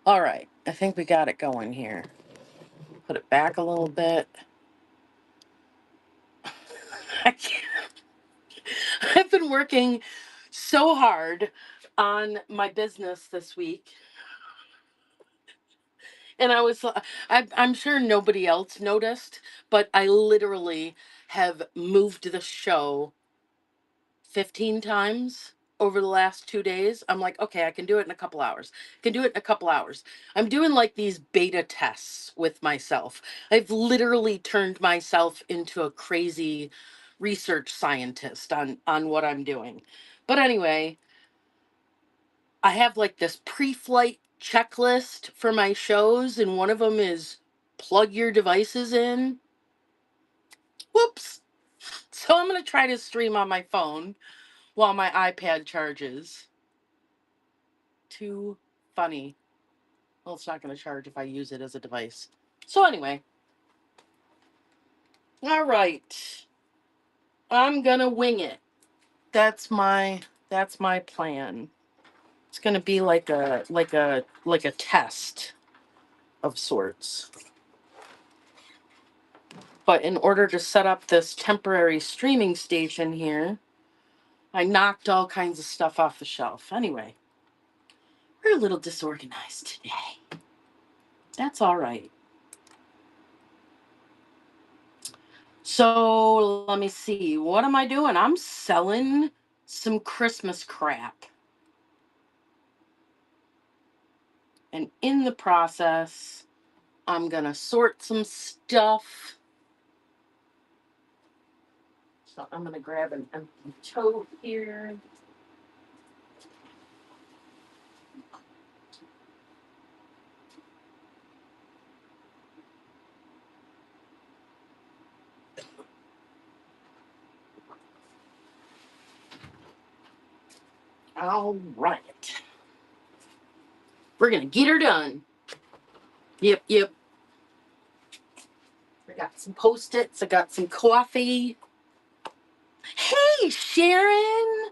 All right, I think we got it going here. Put it back a little bit. I can't, I've been working so hard on my business this week. And I'm sure nobody else noticed, but I literally have moved the show 15 times over the last 2 days. I'm like, okay, I can do it in a couple hours. Can do it in a couple hours. I'm doing like these beta tests with myself. I've literally turned myself into a crazy research scientist on what I'm doing. But anyway, I have like this pre-flight checklist for my shows, and one of them is plug your devices in. Whoops. So I'm going to try to stream on my phone while my iPad charges. Too funny. Well, it's not going to charge if I use it as a device. So anyway, all right. I'm going to wing it. That's my plan. It's going to be like a test of sorts. But in order to set up this temporary streaming station here, I knocked all kinds of stuff off the shelf. Anyway, we're a little disorganized today. That's all right. So let me see. What am I doing? I'm selling some Christmas crap. And in the process, I'm going to sort some stuff. So I'm going to grab an empty tote here. All right. We're going to get her done. Yep. I got some Post-its. I got some coffee. Hey, Sharon.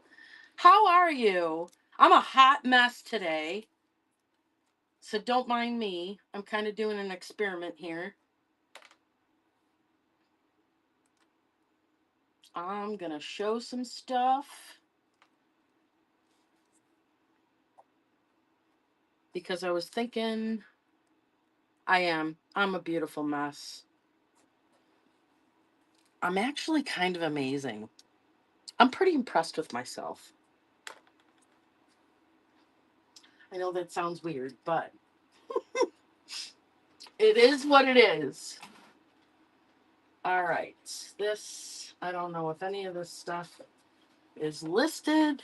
How are you? I'm a hot mess today. So don't mind me. I'm kind of doing an experiment here. I'm going to show some stuff. Because I was thinking, I'm a beautiful mess. I'm actually kind of amazing. I'm pretty impressed with myself. I know that sounds weird, but it is what it is. All right. I don't know if any of this stuff is listed.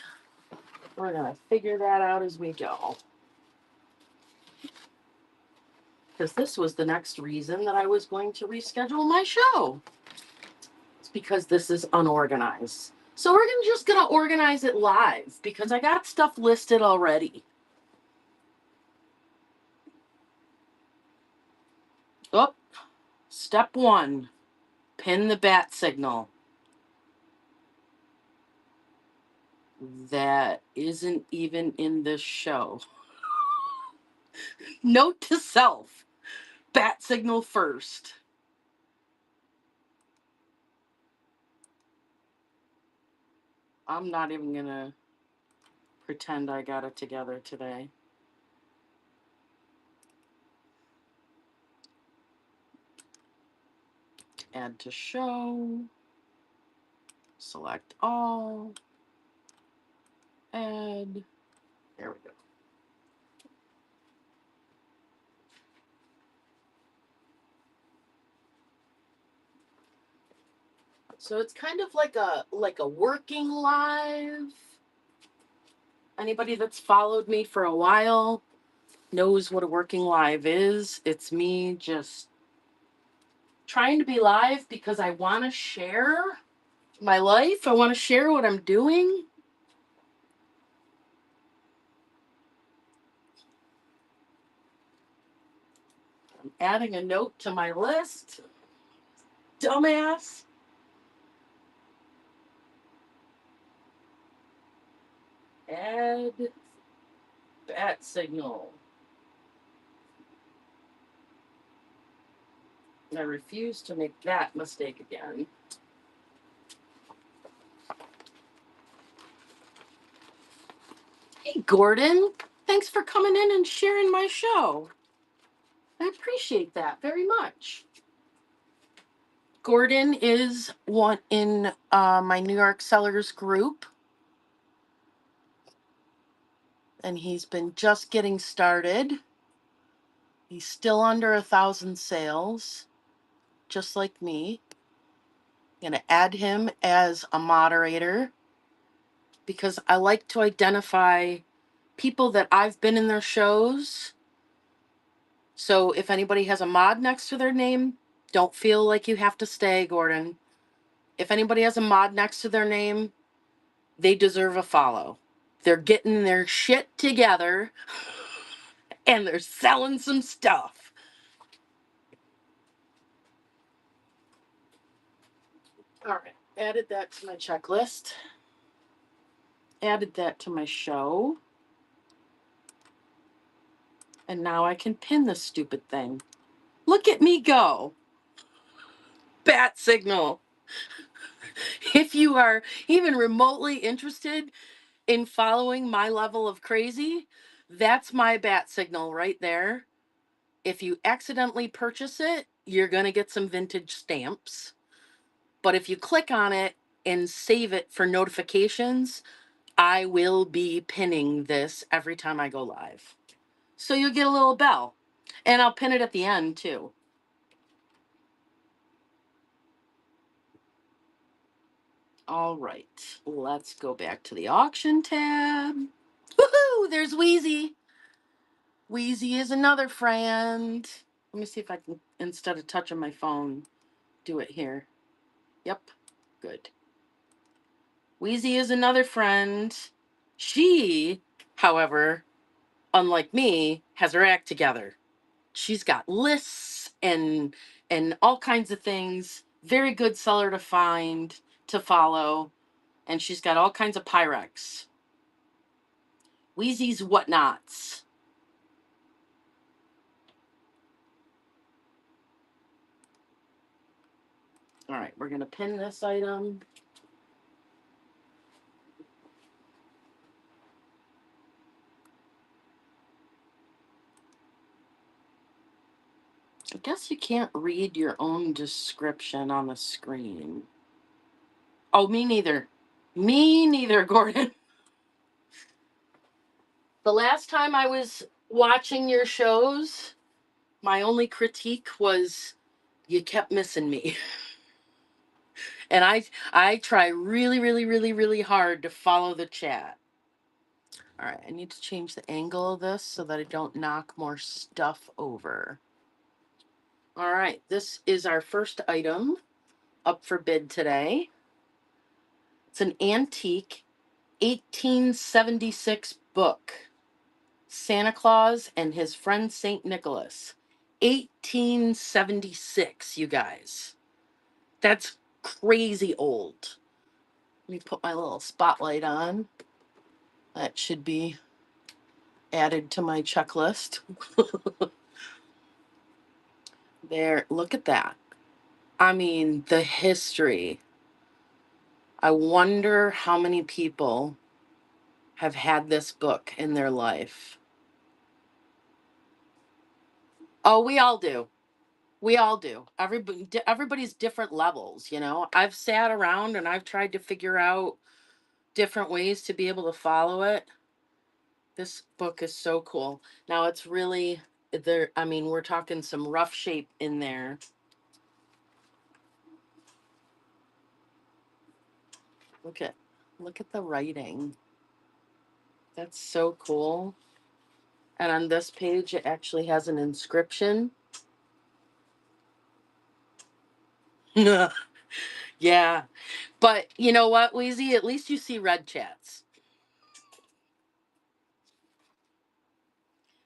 We're going to figure that out as we go. Because this was the next reason that I was going to reschedule my show. It's because this is unorganized. So we're just going to organize it live because I got stuff listed already. Oh, step 1, pin the bat signal. That isn't even in this show. Note to self, bat signal first. I'm not even going to pretend I got it together today. Add to show. Select all. Add. There we go. So it's kind of like a working live. Anybody that's followed me for a while knows what a working live is. It's me just trying to be live because I want to share my life. I want to share what I'm doing. I'm adding a note to my list. Dumbass. Add bat signal. I refuse to make that mistake again. Hey, Gordon. Thanks for coming in and sharing my show. I appreciate that very much. Gordon is one in my New York Sellers group, and he's been just getting started. He's still under 1,000 sales, just like me. I'm going to add him as a moderator because I like to identify people that I've been in their shows. So if anybody has a mod next to their name, don't feel like you have to stay, Gordon. If anybody has a mod next to their name, they deserve a follow. They're getting their shit together and they're selling some stuff. All right, added that to my checklist. Added that to my show. And now I can pin this stupid thing. Look at me go. Bat signal. If you are even remotely interested in following my level of crazy, that's my bat signal right there. If you accidentally purchase it, you're going to get some vintage stamps. But if you click on it and save it for notifications, I will be pinning this every time I go live. So you'll get a little bell. And I'll pin it at the end too. All right, let's go back to the auction tab. Woohoo! There's Wheezy. Wheezy is another friend. Let me see if I can, instead of touching my phone, do it here. Yep, good. Wheezy is another friend. She, however, unlike me, has her act together. She's got lists and all kinds of things. Very good seller to find, to follow, and she's got all kinds of Pyrex. Wheezy's Whatnots. All right, we're going to pin this item. I guess you can't read your own description on the screen. Oh, me neither. Me neither, Gordon. The last time I was watching your shows, my only critique was you kept missing me. And I try really, really, really, really hard to follow the chat. All right, I need to change the angle of this so that I don't knock more stuff over. All right, this is our first item up for bid today. It's an antique 1876 book, Santa Claus and His Friend St. Nicholas. 1876, you guys. That's crazy old. Let me put my little spotlight on. That should be added to my checklist. There, look at that. I mean, the history. I wonder how many people have had this book in their life. Oh, we all do. We all do. Everybody's different levels, you know. I've sat around and I've tried to figure out different ways to be able to follow it. This book is so cool. Now it's really there. I mean, we're talking some rough shape in there. Look at look at the writing. That's so cool. And on this page, it actually has an inscription. Yeah. But you know what, Wheezy? At least you see red chats.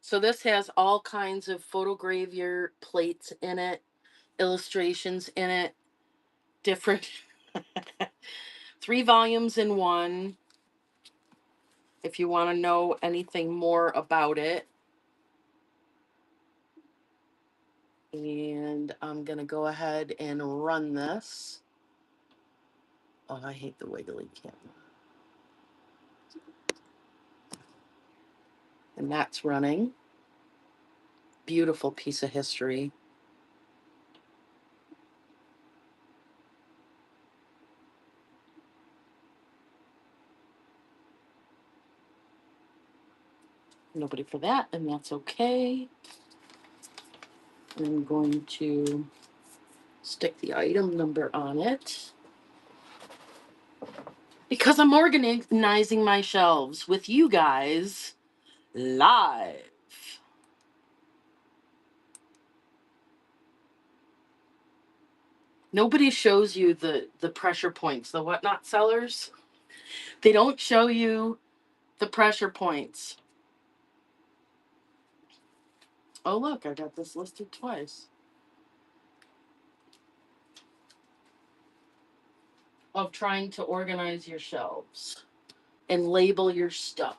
So this has all kinds of photogravure plates in it, illustrations in it, different 3 volumes in one. If you want to know anything more about it. And I'm going to go ahead and run this. Oh, I hate the wiggly camera. And that's running. Beautiful piece of history. Nobody for that, and that's okay. I'm going to stick the item number on it because I'm organizing my shelves with you guys live. Nobody shows you the pressure points, the whatnot sellers. They don't show you the pressure points. Oh, look, I got this listed twice. Of trying to organize your shelves and label your stuff.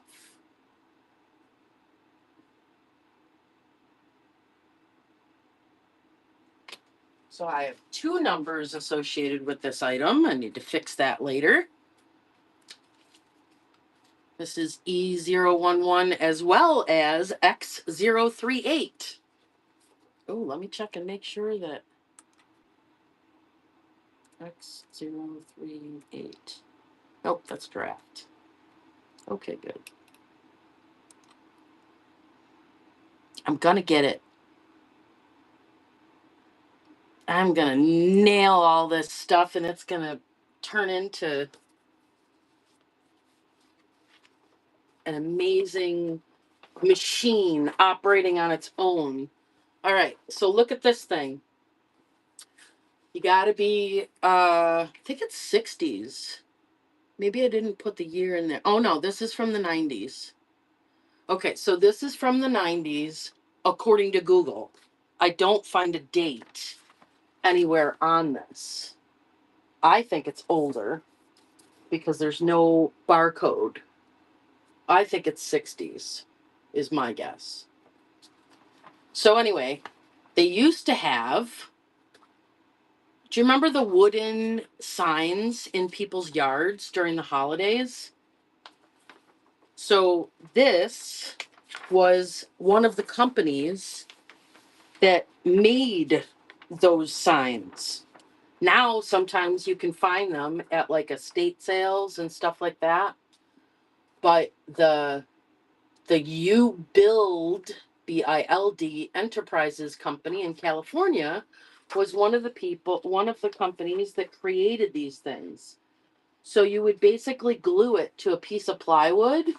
So I have 2 numbers associated with this item. I need to fix that later. This is E011 as well as X038. Oh, let me check and make sure that X038. Nope, that's draft. Okay, good. I'm gonna get it. I'm gonna nail all this stuff and it's gonna turn into an amazing machine operating on its own. All right, so look at this thing. You gotta be, I think it's 60s. Maybe I didn't put the year in there. Oh no, this is from the 90s. Okay, so this is from the 90s, according to Google. I don't find a date anywhere on this. I think it's older because there's no barcode. I think it's 60s, is my guess. So, anyway, they used to have. Do you remember the wooden signs in people's yards during the holidays? So, this was one of the companies that made those signs. Now, sometimes you can find them at like estate sales and stuff like that. But the U Build BILD Enterprises company in California was one of the companies that created these things. So you would basically glue it to a piece of plywood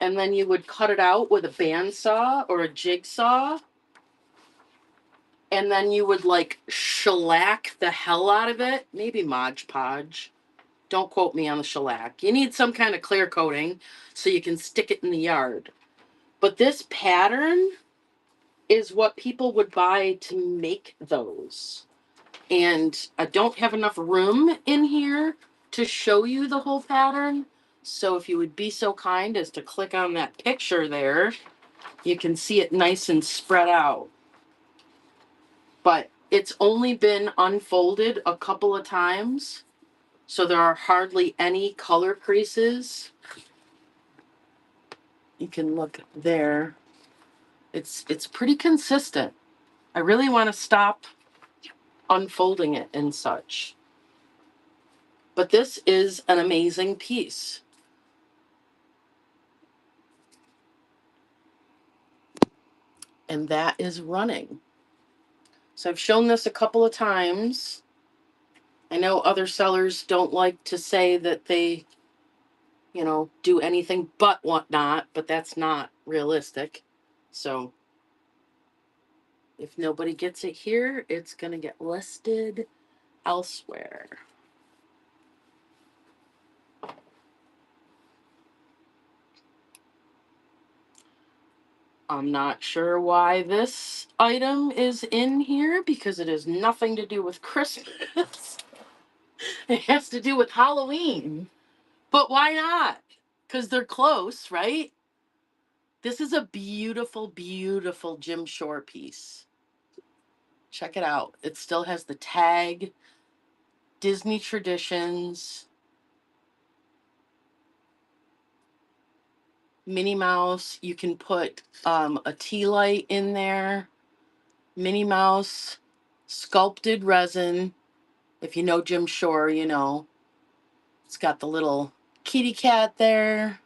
and then you would cut it out with a bandsaw or a jigsaw and then you would like shellac the hell out of it, maybe Mod Podge. Don't quote me on the shellac. You need some kind of clear coating so you can stick it in the yard. But this pattern is what people would buy to make those. And I don't have enough room in here to show you the whole pattern. So if you would be so kind as to click on that picture there, you can see it nice and spread out. But it's only been unfolded a couple of times, so there are hardly any color creases. You can look there. It's pretty consistent. I really want to stop unfolding it and such. But this is an amazing piece. And that is running. So I've shown this a couple of times. I know other sellers don't like to say that they, do anything but whatnot, but that's not realistic. So if nobody gets it here, it's going to get listed elsewhere. I'm not sure why this item is in here because it has nothing to do with Christmas. It has to do with Halloween. But why not? Because they're close, right? This is a beautiful, beautiful Jim Shore piece. Check it out. It still has the tag, Disney Traditions, Minnie Mouse. You can put a tea light in there. Minnie Mouse, sculpted resin. If you know Jim Shore, you know. It's got the little kitty cat there.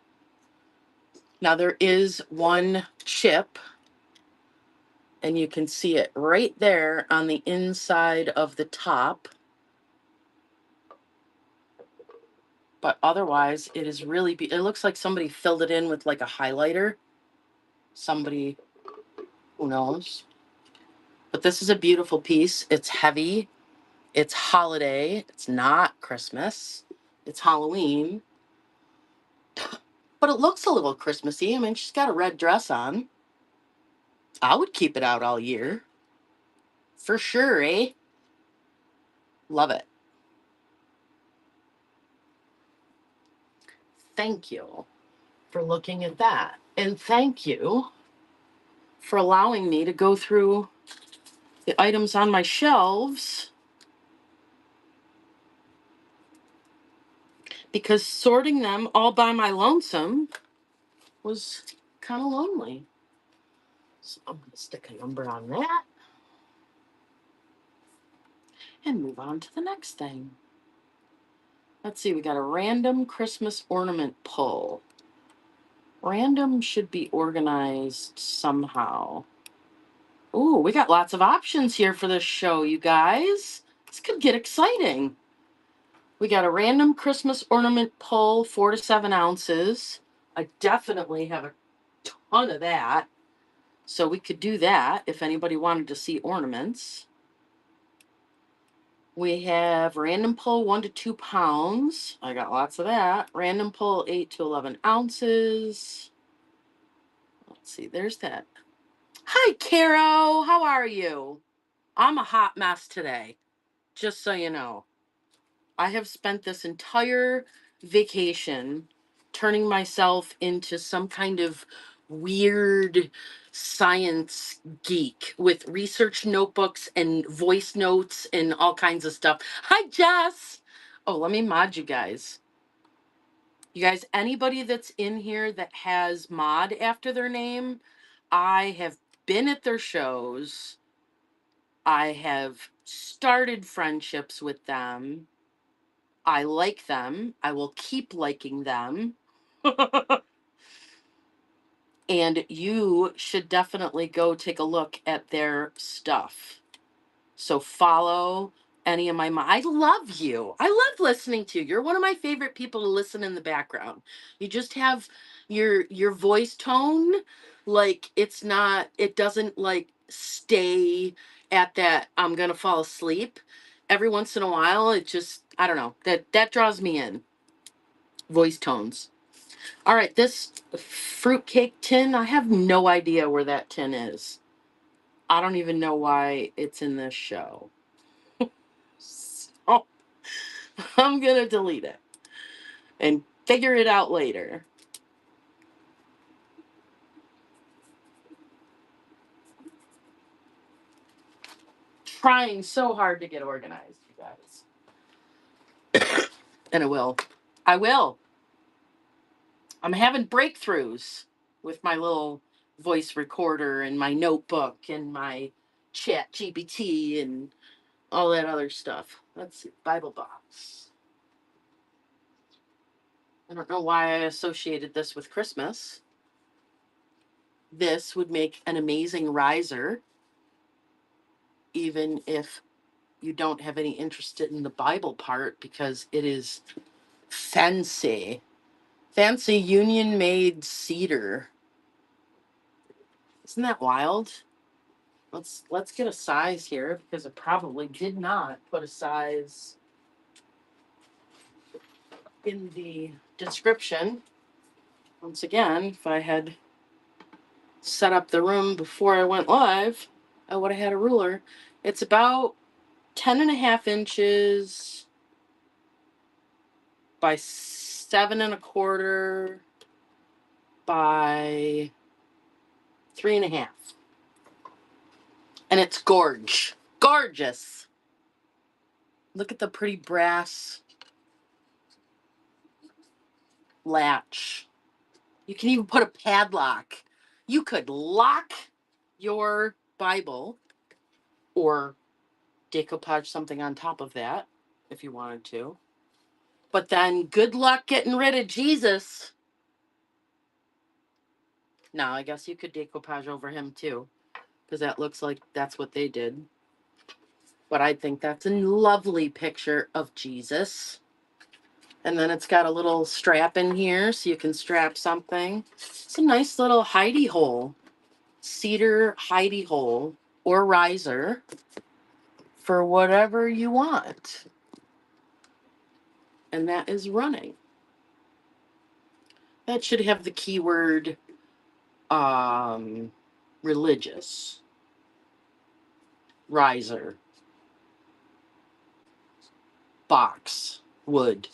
Now there is one chip, and you can see it right there on the inside of the top. But otherwise, it is really, it looks like somebody filled it in with like a highlighter. Somebody, who knows. But this is a beautiful piece. It's heavy. It's holiday. It's not Christmas. It's Halloween. But it looks a little Christmassy. I mean, she's got a red dress on. I would keep it out all year. For sure, eh? Love it. Thank you for looking at that. And thank you for allowing me to go through the items on my shelves, because sorting them all by my lonesome was kind of lonely. So I'm going to stick a number on that and move on to the next thing. Let's see, we got a random Christmas ornament pull. Random should be organized somehow. Ooh, we got lots of options here for this show, you guys. This could get exciting. We got a random Christmas ornament pull, 4 to 7 ounces. I definitely have a ton of that. So we could do that if anybody wanted to see ornaments. We have random pull 1 to 2 pounds. I got lots of that. Random pull 8 to 11 ounces. Let's see, there's that. Hi, Caro. How are you? I'm a hot mess today, just so you know. I have spent this entire vacation turning myself into some kind of weird science geek with research notebooks and voice notes and all kinds of stuff. Hi, Jess. Oh, let me mod you guys. You guys, anybody that's in here that has mod after their name, I have been at their shows. I have started friendships with them. I like them. I will keep liking them. And you should definitely go take a look at their stuff. So follow any of my I love you. I love listening to you. You're one of my favorite people to listen in the background. You just have your voice tone, like it doesn't like stay at that I'm going to fall asleep. Every once in a while it just, I don't know, that draws me in. Voice tones. All right, this fruitcake tin, I have no idea where that tin is. I don't even know why it's in this show. So I'm going to delete it and figure it out later. Trying so hard to get organized, you guys. And I will. I will. I'm having breakthroughs with my little voice recorder and my notebook and my chat GPT and all that other stuff. Let's see, Bible box. I don't know why I associated this with Christmas. This would make an amazing riser, even if you don't have any interest in the Bible part, because it is fancy. Fancy Union made cedar. Isn't that wild? Let's get a size here, because it probably did not put a size in the description. Once again, if I had set up the room before I went live, I would have had a ruler. It's about 10.5 inches by 7.25 by 3.5. And it's gorge. Gorgeous. Look at the pretty brass latch. You can even put a padlock. You could lock your Bible or decoupage something on top of that if you wanted to. But then good luck getting rid of Jesus. Now, I guess you could decoupage over him too, because that looks like that's what they did. But I think that's a lovely picture of Jesus. And then it's got a little strap in here so you can strap something. It's a nice little hidey hole, cedar hidey hole or riser for whatever you want. And that is running. That should have the keyword religious, riser, box, wood,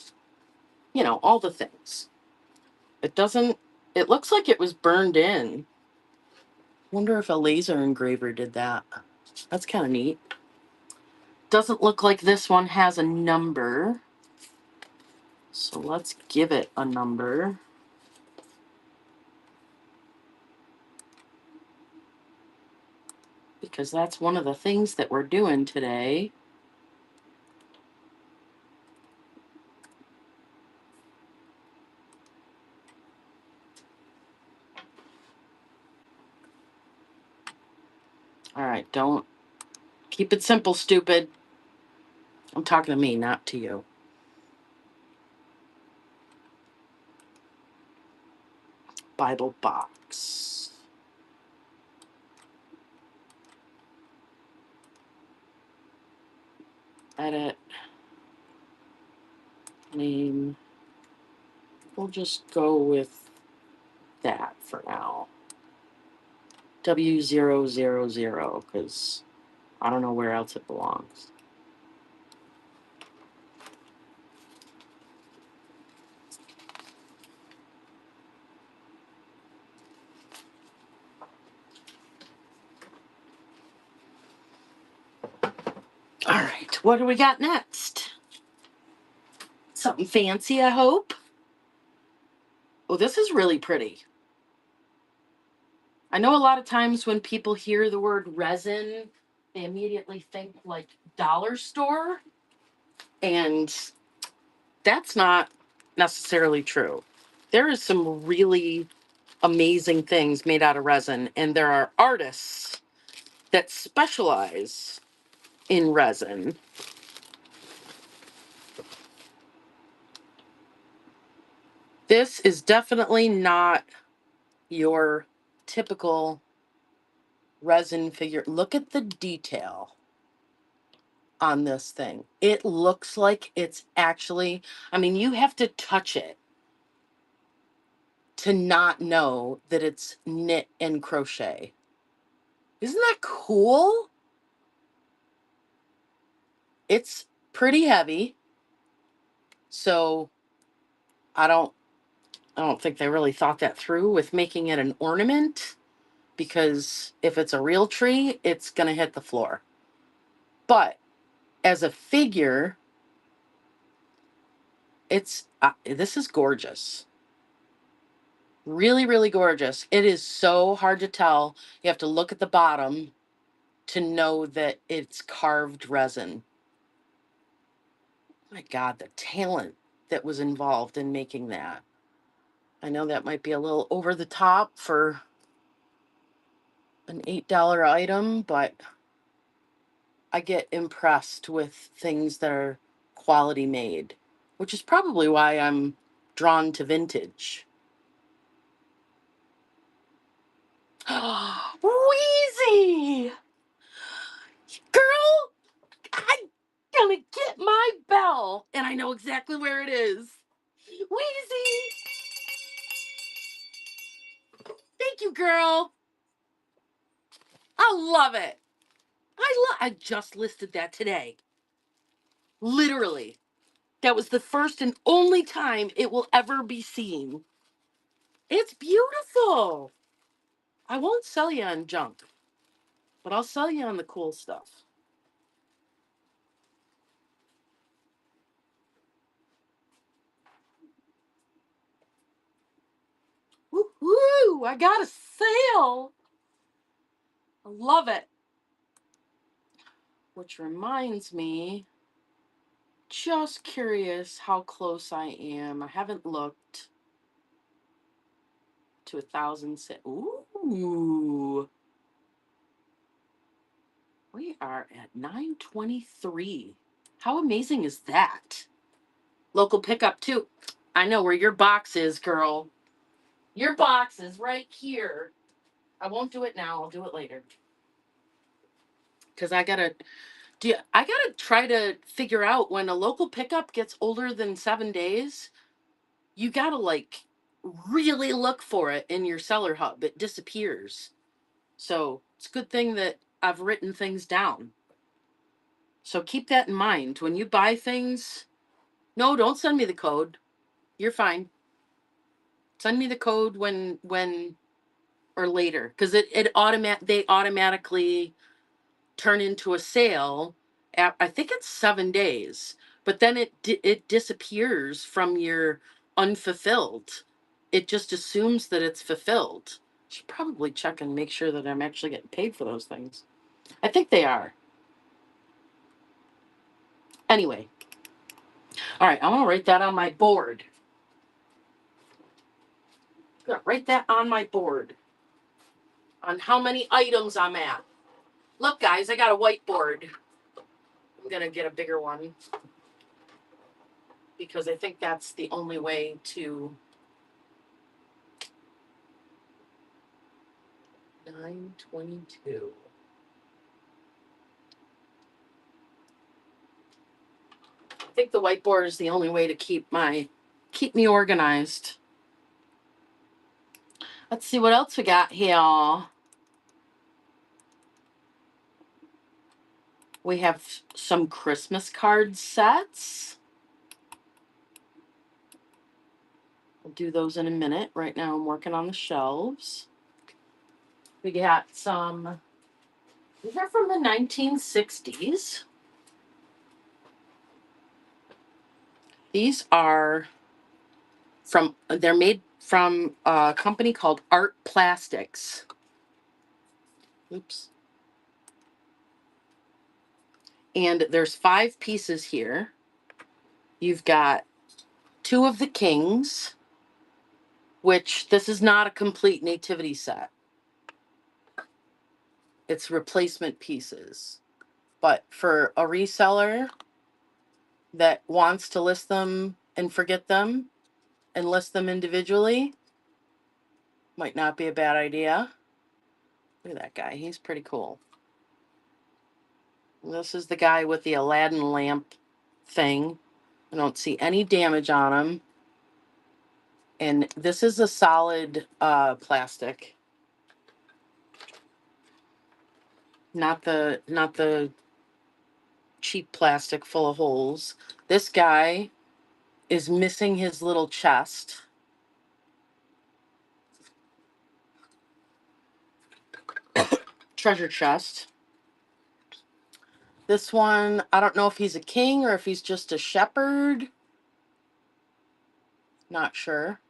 all the things. It doesn't, it looks like it was burned in. Wonder if a laser engraver did that. That's kind of neat. Doesn't look like this one has a number. So let's give it a number. Because that's one of the things that we're doing today. All right, don't keep it simple, stupid. I'm talking to me, not to you. Bible box. Edit. Name. We'll just go with that for now. W000, because I don't know where else it belongs. All right, what do we got next? Something fancy, I hope. Oh, this is really pretty. I know a lot of times when people hear the word resin, they immediately think like dollar store, and that's not necessarily true. There is some really amazing things made out of resin, and there are artists that specialize in resin. This is definitely not your typical resin figure. Look at the detail on this thing. It looks like it's actually, I mean, you have to touch it to not know that it's knit and crochet. Isn't that cool? It's pretty heavy. So I don't think they really thought that through with making it an ornament, because if it's a real tree, it's going to hit the floor. But as a figure, it's this is gorgeous. Really, really gorgeous. It is so hard to tell. You have to look at the bottom to know that it's carved resin. My God, the talent that was involved in making that. I know that might be a little over the top for an $8 item, but I get impressed with things that are quality made, which is probably why I'm drawn to vintage. Wheezy! Girl, I'm gonna get my bell, and I know exactly where it is. Wheezy! Thank you, girl. I love it. I just listed that today. Literally. That was the first and only time it will ever be seen. It's beautiful. I won't sell you on junk, but I'll sell you on the cool stuff. Woo! I got a sale. I love it. Which reminds me, just curious how close I am. I haven't looked to 1,000 sales. Ooh. We are at 923. How amazing is that? Local pickup too. I know where your box is, girl. Your box is right here. I won't do it now. I'll do it later. Because I gotta try to figure out when a local pickup gets older than 7 days, you gotta like really look for it in your seller hub. It disappears. So it's a good thing that I've written things down. So keep that in mind. When you buy things, no, don't send me the code. You're fine. Send me the code when or later. Because they automatically turn into a sale at, I think it's 7 days, but then it disappears from your unfulfilled. It just assumes that it's fulfilled. Should probably check and make sure that I'm actually getting paid for those things. I think they are. Anyway, all right, I'm gonna write that on my board. I'm gonna write that on my board on how many items I'm at. Look, guys, I got a whiteboard. I'm gonna get a bigger one because I think that's the only way to 922. I think the whiteboard is the only way to keep me organized. Let's see what else we got here. We have some Christmas card sets. I'll do those in a minute. Right now I'm working on the shelves. We got some, these are from the 1960s. These are they're made from a company called Art Plastics. Oops. And there's 5 pieces here. You've got 2 of the kings, which this is not a complete nativity set. It's replacement pieces. But for a reseller that wants to list them and forget them and list them individually, might not be a bad idea. Look at that guy. He's pretty cool. This is the guy with the Aladdin lamp thing. I don't see any damage on him. And this is a solid plastic. Not the cheap plastic full of holes. This guy is missing his little chest. Treasure chest. This one, I don't know if he's a king or if he's just a shepherd. Not sure.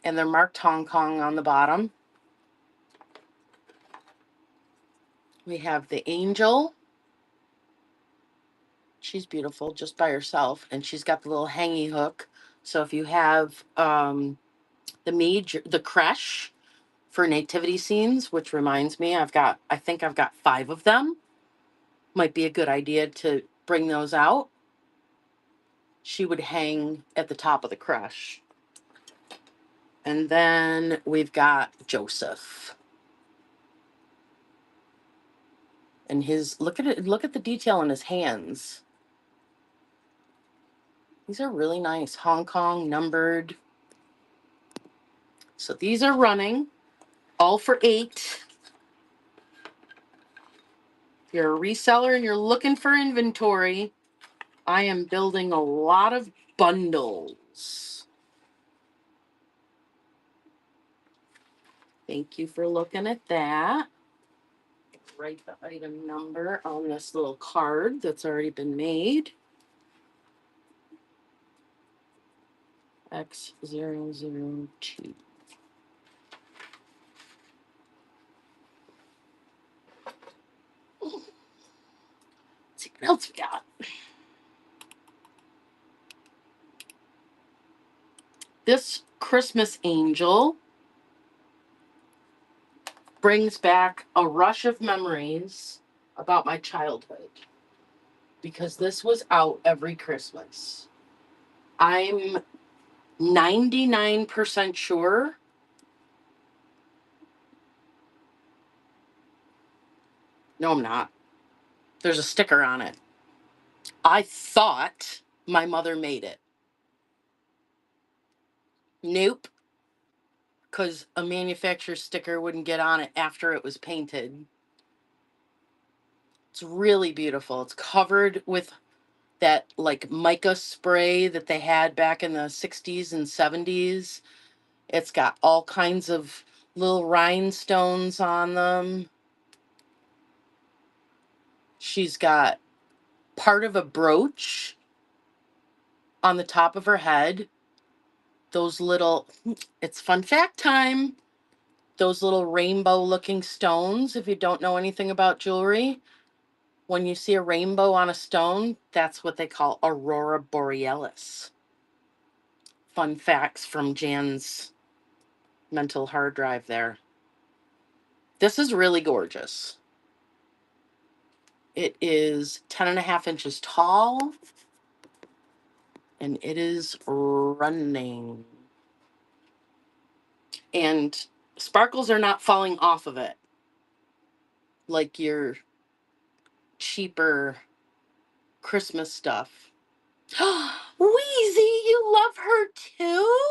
And they're marked Hong Kong on the bottom. We have the angel. She's beautiful just by herself. And she's got the little hangy hook. So if you have the creche for nativity scenes, which reminds me, I think I've got 5 of them. Might be a good idea to bring those out. She would hang at the top of the creche. And then we've got Joseph. And look at the detail in his hands. These are really nice. Hong Kong numbered. So these are running all for 8. If you're a reseller and you're looking for inventory, I am building a lot of bundles. Thank you for looking at that. Write the item number on this little card that's already been made. X002. What else we got? This Christmas angel brings back a rush of memories about my childhood because this was out every Christmas. I'm 99% sure. No, I'm not. There's a sticker on it. I thought my mother made it. Nope, because a manufacturer sticker wouldn't get on it after it was painted. It's really beautiful. It's covered with that like mica spray that they had back in the 60s and 70s. It's got all kinds of little rhinestones on them. She's got part of a brooch on the top of her head. Those little, it's fun fact time. Those little rainbow looking stones, if you don't know anything about jewelry, when you see a rainbow on a stone, that's what they call aurora borealis. Fun facts from Jan's mental hard drive there. This is really gorgeous. It is 10.5 inches tall and it is running. And sparkles are not falling off of it like your cheaper Christmas stuff. Wheezy, you love her too?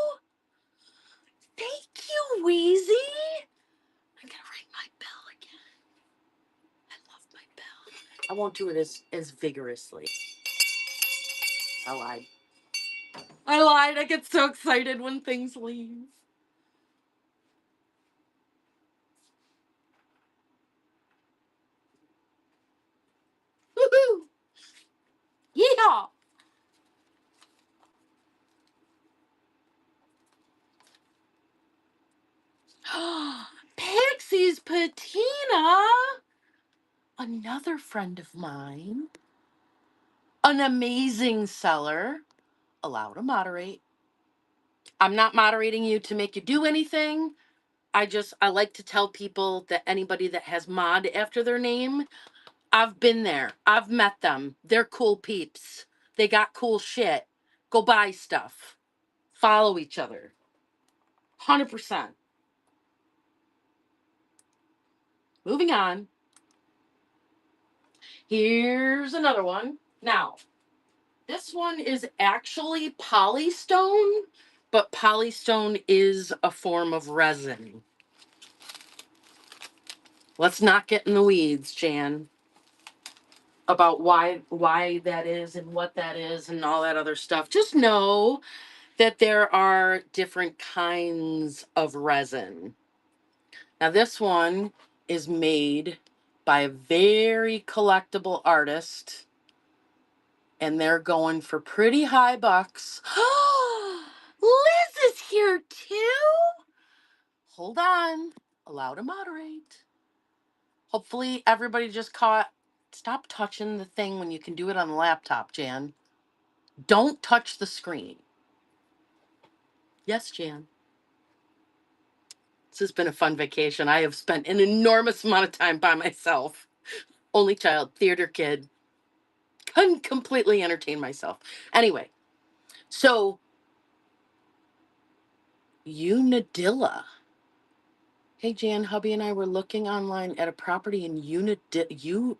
Thank you, Wheezy. I'm gonna ring my bell again. I love my bell. I won't do it as vigorously. I lied. I lied. I get so excited when things leave. Woohoo! Yeehaw! Pixie's Patina, another friend of mine, an amazing seller, allowed to moderate. I'm not moderating you to make you do anything. I like to tell people that anybody that has mod after their name, I've been there. I've met them. They're cool peeps. They got cool shit. Go buy stuff. Follow each other. 100%. Moving on. Here's another one. Now, this one is actually polystone, but polystone is a form of resin. Let's not get in the weeds, Jan, about why that is and what that is and all that other stuff. Just know that there are different kinds of resin. Now this one is made by a very collectible artist and they're going for pretty high bucks. Liz is here too. Hold on. Allow to moderate. Hopefully everybody just caught. Stop touching the thing when you can do it on the laptop, Jan. Don't touch the screen. Yes, Jan. This has been a fun vacation. I have spent an enormous amount of time by myself. Only child, theater kid. Couldn't completely entertain myself. Anyway, so Unadilla. Hey, Jan, hubby and I were looking online at a property in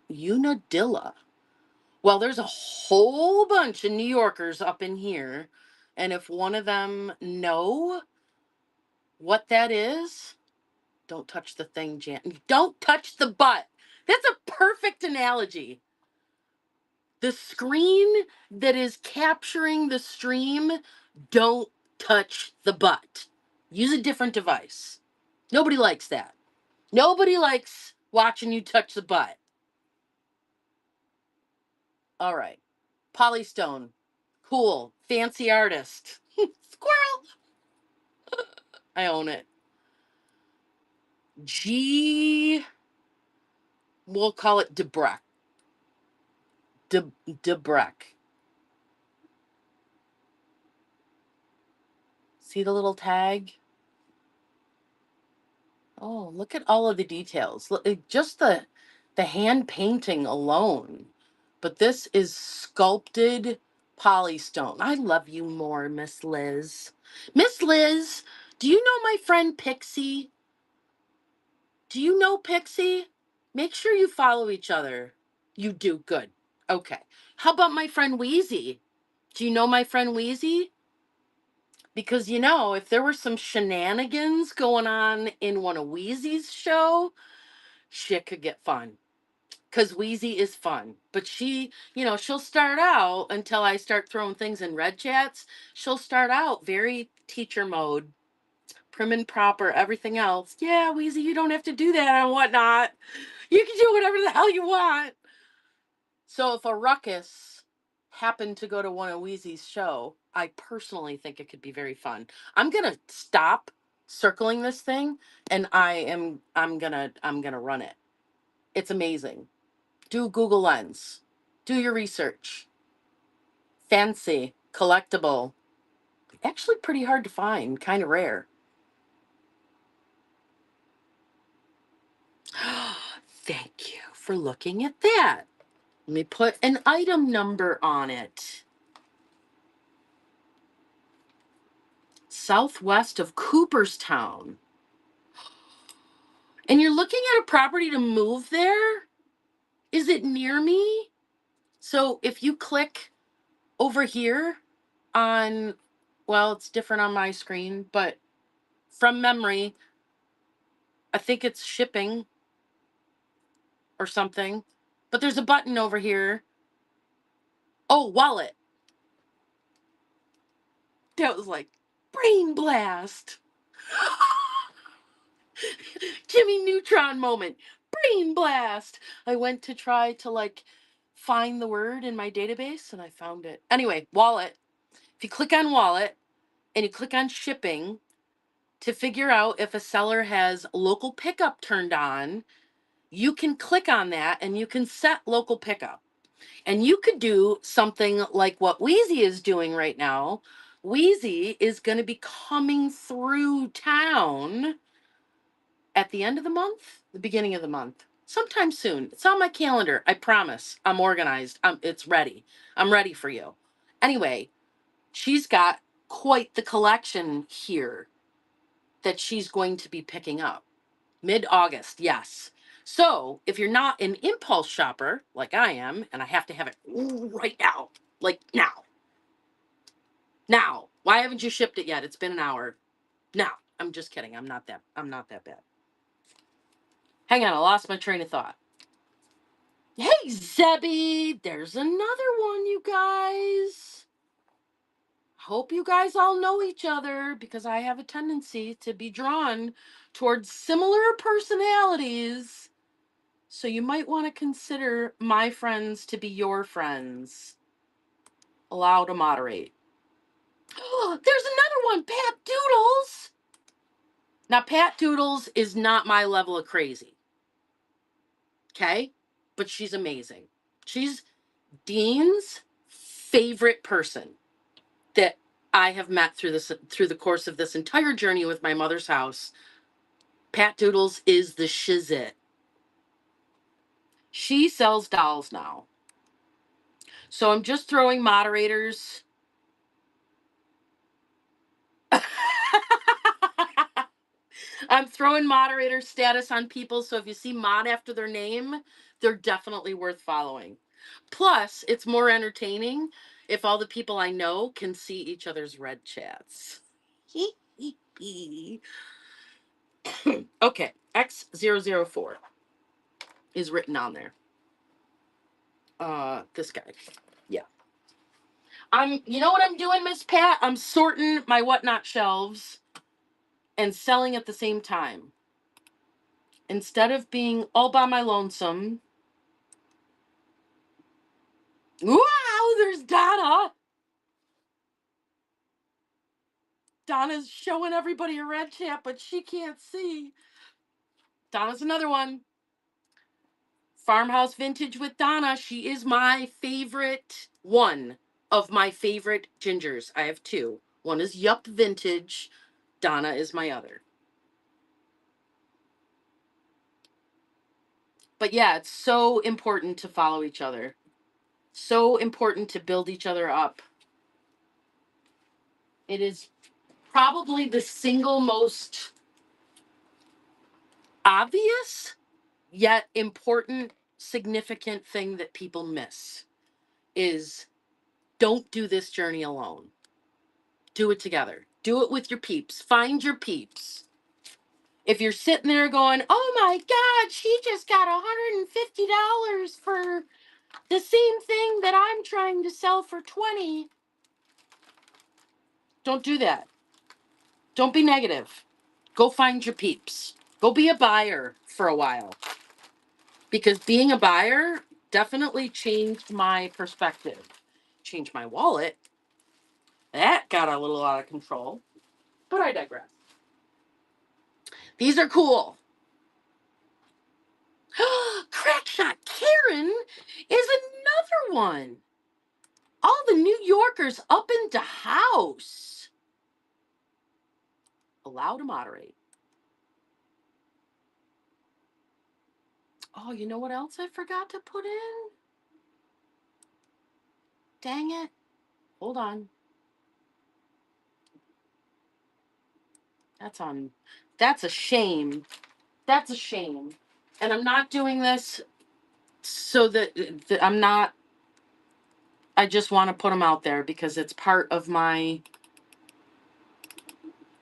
Unadilla. Well, there's a whole bunch of New Yorkers up in here. And if one of them know what that is, don't touch the thing, Jan. Don't touch the butt. That's a perfect analogy. The screen that is capturing the stream, don't touch the butt. Use a different device. Nobody likes that. Nobody likes watching you touch the butt. All right. Polystone. Cool. Fancy artist. Squirrel. I own it. G. We'll call it Debrecht. Debreck. See the little tag? Oh, look at all of the details. Just the hand painting alone. But this is sculpted polystone. I love you more, Miss Liz. Miss Liz, do you know my friend Pixie? Do you know Pixie? Make sure you follow each other. You do. Good. Okay. How about my friend Wheezy? Do you know my friend Wheezy? Because if there were some shenanigans going on in one of Wheezy's show, shit could get fun. Because Wheezy is fun. But she'll start out until I start throwing things in red chats. She'll start out very teacher mode, prim and proper, everything else. Yeah, Wheezy, you don't have to do that and whatnot. You can do whatever the hell you want. So if a ruckus happened to go to one of Wheezy's show, I personally think it could be very fun. I'm gonna stop circling this thing and I'm gonna run it. It's amazing. Do Google Lens. Do your research. Fancy, collectible. Actually pretty hard to find, kind of rare. Thank you for looking at that. Let me put an item number on it. Southwest of Cooperstown. And you're looking at a property to move there? Is it near me? So if you click over here on, well, it's different on my screen, but from memory, I think it's shipping or something. But there's a button over here. Oh, wallet. That was like brain blast. Jimmy Neutron moment. Brain blast. I went to try to find the word in my database and I found it. Anyway, wallet. If you click on wallet and you click on shipping to figure out if a seller has local pickup turned on, you can click on that and you can set local pickup. And you could do something like what Wheezy is doing right now. Wheezy is going to be coming through town at the end of the month, the beginning of the month, sometime soon. It's on my calendar. I promise. I'm organized. It's ready. I'm ready for you. Anyway, she's got quite the collection here that she's going to be picking up. Mid-August, yes. So if you're not an impulse shopper like I am, and I have to have it right now, like now. Now. Why haven't you shipped it yet? It's been an hour. Now. I'm just kidding. I'm not that bad. Hang on, I lost my train of thought. Hey, Zebby! There's another one, you guys. Hope you guys all know each other because I have a tendency to be drawn towards similar personalities. So you might want to consider my friends to be your friends. Allow to moderate. There's another one, Pat Doodles. Now, Pat Doodles is not my level of crazy. Okay? But she's amazing. She's Dean's favorite person that I have met through the course of this entire journey with my mother's house. Pat Doodles is the shizit. She sells dolls now. So I'm just throwing moderators. I'm throwing moderator status on people, so if you see mod after their name, they're definitely worth following. Plus, it's more entertaining if all the people I know can see each other's red chats. Okay, X004 is written on there. This guy. Yeah. You know what I'm doing, Miss Pat? I'm sorting my whatnot shelves and selling at the same time. Instead of being all by my lonesome. Wow, there's Donna. Donna's showing everybody a red chat, but she can't see. Donna's another one. Farmhouse Vintage with Donna. She is my favorite, one of my favorite gingers. I have two. One is Yup Vintage. Donna is my other. But yeah, it's so important to follow each other. So important to build each other up. It is probably the single most obvious yet important, significant thing that people miss is don't do this journey alone. Do it together. Do it with your peeps. Find your peeps. If you're sitting there going, oh my God, she just got $150 for the same thing that I'm trying to sell for 20, don't do that. Don't be negative. Go find your peeps. Go be a buyer for a while. Because being a buyer definitely changed my perspective. Changed my wallet. That got a little out of control. But I digress. These are cool. Crackshot Karen is another one. All the New Yorkers up in the house. Allow to moderate. Oh, you know what else I forgot to put in? Dang it. Hold on. That's a shame. That's a shame. And I'm not doing this so that I'm not, I just want to put them out there because it's part of my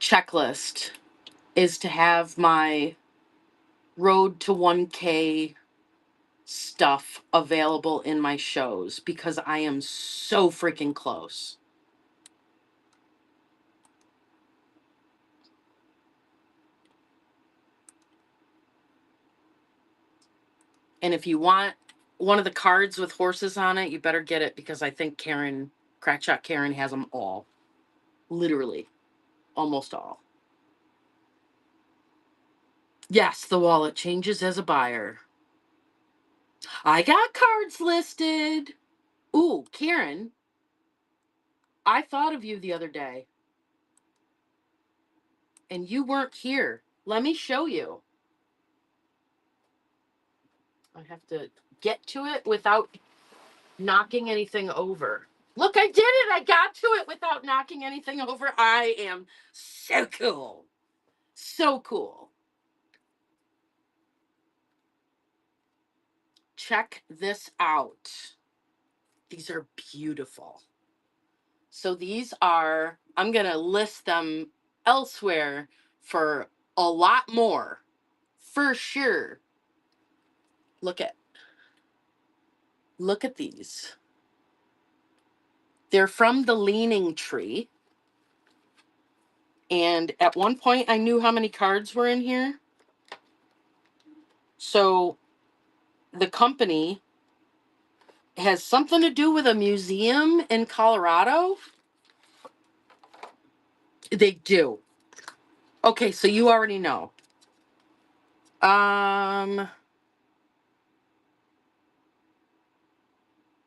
checklist is to have my road to 1K stuff available in my shows because I am so freaking close. And if you want one of the cards with horses on it, you better get it because I think Crackshot Karen has them all. Literally, almost all. Yes, the wallet changes as a buyer. I got cards listed. Ooh, Karen, I thought of you the other day. And you weren't here. Let me show you. I have to get to it without knocking anything over. Look, I did it. I got to it without knocking anything over. I am so cool. So cool. Check this out. These are beautiful. So these are, I'm going to list them elsewhere for a lot more. For sure. Look at these. They're from the Leaning Tree. And at one point I knew how many cards were in here. So the company has something to do with a museum in Colorado. They do. Okay, so you already know.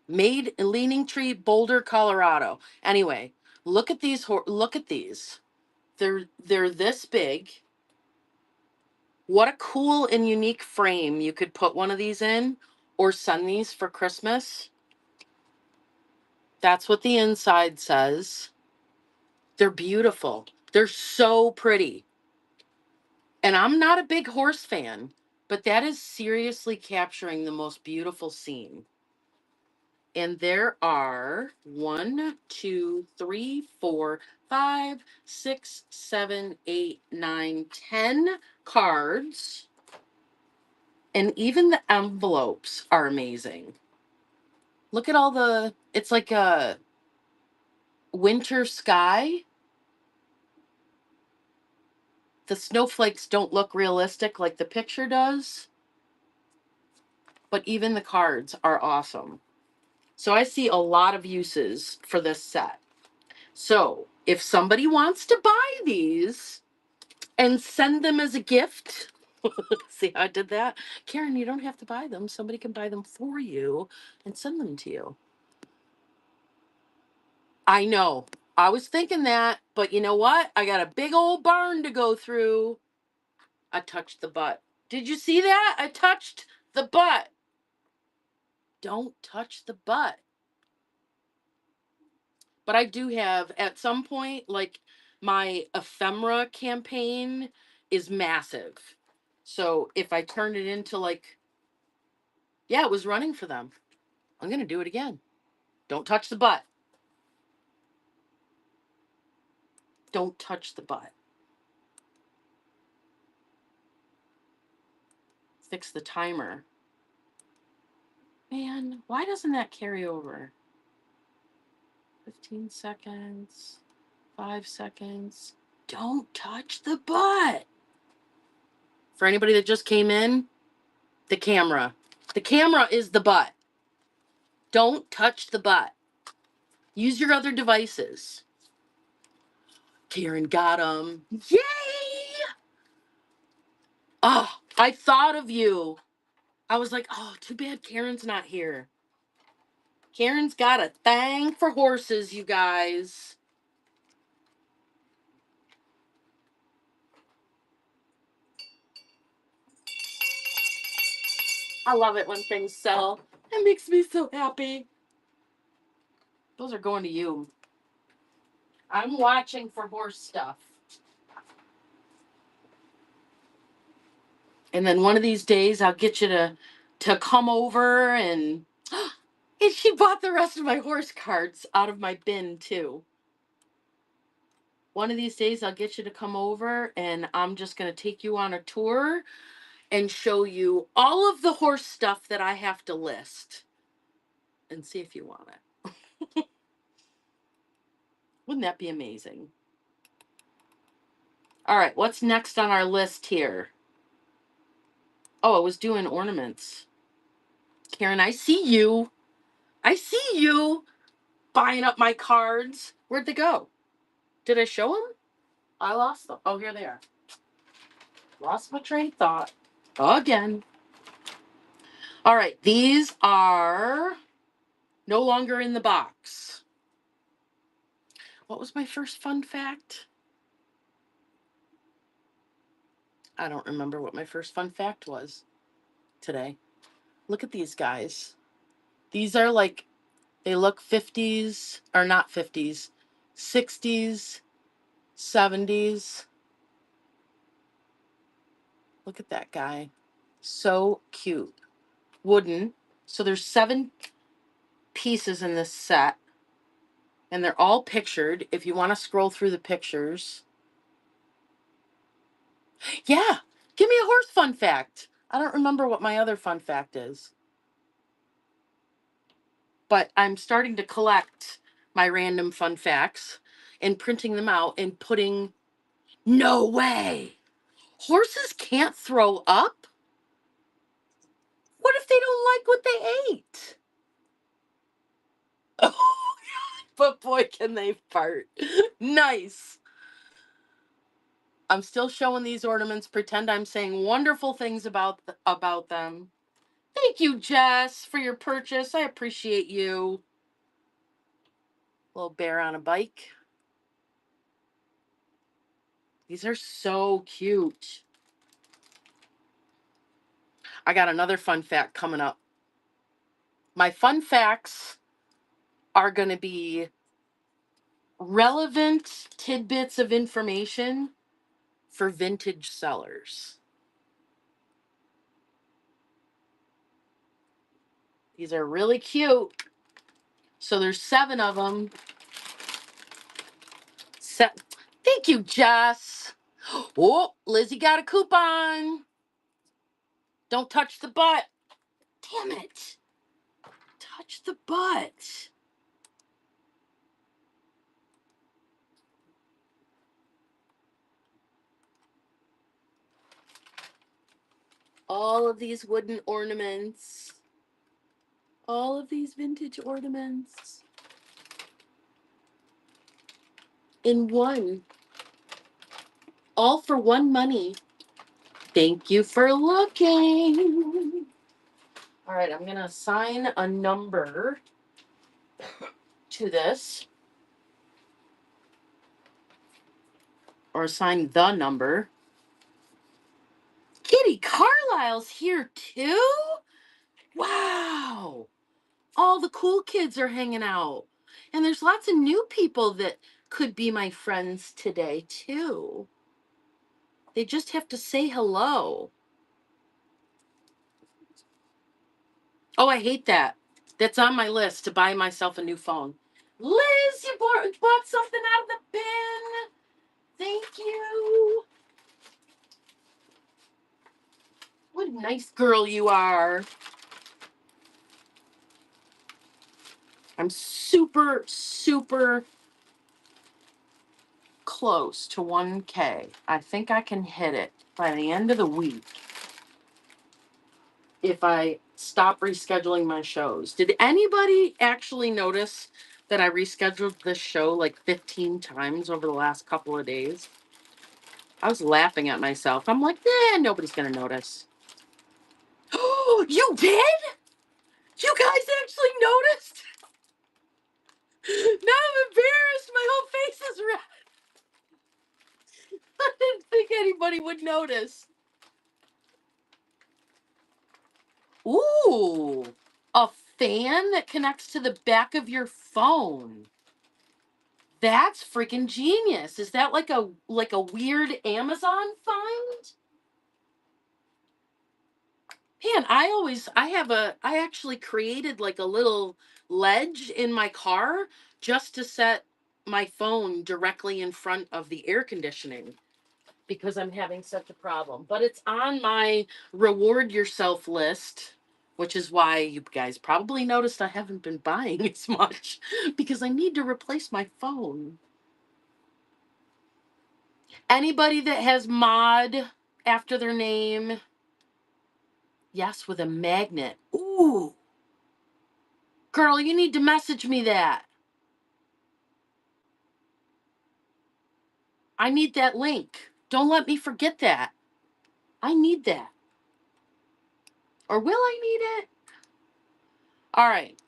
Made in Leaning Tree, Boulder, Colorado. Anyway, look at these. Look at these. They're this big. What a cool and unique frame you could put one of these in, or send these for Christmas. That's what the inside says. They're beautiful. They're so pretty. And I'm not a big horse fan, but that is seriously capturing the most beautiful scene. And there are 1, 2, 3, 4, 5, 6, 7, 8, 9, 10 cards. And even the envelopes are amazing. Look at all it's like a winter sky. The snowflakes don't look realistic like the picture does, but even the cards are awesome. So I see a lot of uses for this set. So if somebody wants to buy these and send them as a gift, See how I did that? Karen, you don't have to buy them. Somebody can buy them for you and send them to you. I know. I was thinking that, but you know what? I got a big old barn to go through. I touched the butt. Did you see that? I touched the butt. Don't touch the butt. But I do have, at some point, like my ephemera campaign is massive. So if I turn it into like, yeah, it was running for them. I'm going to do it again. Don't touch the butt. Don't touch the butt. Fix the timer. Man, why doesn't that carry over? 15 seconds, 5 seconds. Don't touch the butt. For anybody that just came in, the camera. The camera is the butt. Don't touch the butt. Use your other devices. Karen got them. Yay! Oh, I thought of you. I was like, oh, too bad Karen's not here. Karen's got a thing for horses, you guys. I love it when things sell. It makes me so happy. Those are going to you. I'm watching for horse stuff. And then one of these days I'll get you to come over and she bought the rest of my horse cards out of my bin too. One of these days I'll get you to come over and I'm just going to take you on a tour and show you all of the horse stuff that I have to list and see if you want it. Wouldn't that be amazing? All right, what's next on our list here? Oh, I was doing ornaments. Karen, I see you. I see you buying up my cards. Where'd they go? Did I show them? I lost them. Oh, here they are. Lost my train of thought. Again. All right, these are no longer in the box. What was my first fun fact? I don't remember what my first fun fact was today. Look at these guys. These are like, they look 50s, or not 50s, 60s, 70s. Look at that guy. So cute. Wooden. So there's 7 pieces in this set. And they're all pictured. If you want to scroll through the pictures. Yeah. Give me a horse fun fact. I don't remember what my other fun fact is. But I'm starting to collect my random fun facts and printing them out and putting. No way. Horses can't throw up? What if they don't like what they ate? Oh, but boy, can they fart. Nice. I'm still showing these ornaments. Pretend I'm saying wonderful things about them. Thank you, Jess, for your purchase. I appreciate you. Little bear on a bike. These are so cute. I got another fun fact coming up. My fun facts are going to be relevant tidbits of information for vintage sellers. These are really cute. So there's 7 of them. Thank you, Jess. Oh, Lizzie got a coupon. Don't touch the butt. Damn it. Touch the butt. All of these wooden ornaments. All of these vintage ornaments. In one. All for one money. Thank you for looking. All right, I'm going to assign a number to this, or assign the number. Kitty Carlisle's here too? Wow. All the cool kids are hanging out. And there's lots of new people that could be my friends today too. They just have to say hello. Oh, I hate that. That's on my list to buy myself a new phone. Liz, you bought something out of the bin. Thank you. What a nice girl you are. I'm super, super close to 1K. I think I can hit it by the end of the week if I stop rescheduling my shows. Did anybody actually notice that I rescheduled this show like 15 times over the last couple of days? I was laughing at myself. I'm like, nobody's going to notice. Oh, you did? You guys actually noticed? Now I'm embarrassed. My whole face is red. I didn't think anybody would notice. Ooh, a fan that connects to the back of your phone. That's freaking genius. Is that like a weird Amazon find? Man, I actually created like a little ledge in my car just to set my phone directly in front of the air conditioning because I'm having such a problem. But it's on my reward yourself list, which is why you guys probably noticed I haven't been buying as much because I need to replace my phone. Anybody that has mod after their name, yes, with a magnet. Ooh, girl, you need to message me that. I need that link. Don't let me forget that. I need that. Or will I need it? All right.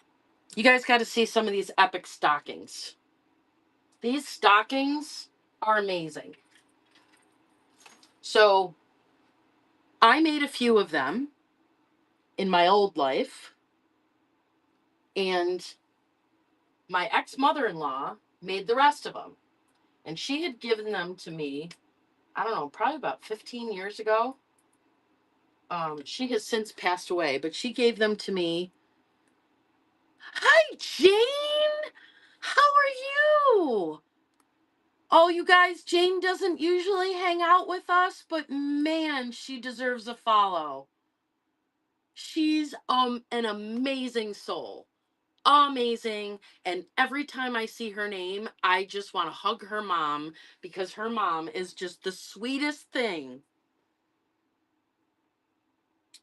You guys got to see some of these epic stockings. These stockings are amazing. So I made a few of them in my old life, and my ex mother in law made the rest of them. And she had given them to me, I don't know, probably about 15 years ago. She has since passed away, but she gave them to me. Hi, Jane. How are you? Oh, you guys, Jane doesn't usually hang out with us, but man, she deserves a follow. She's an amazing soul. Amazing. And every time I see her name, I just want to hug her mom because her mom is just the sweetest thing.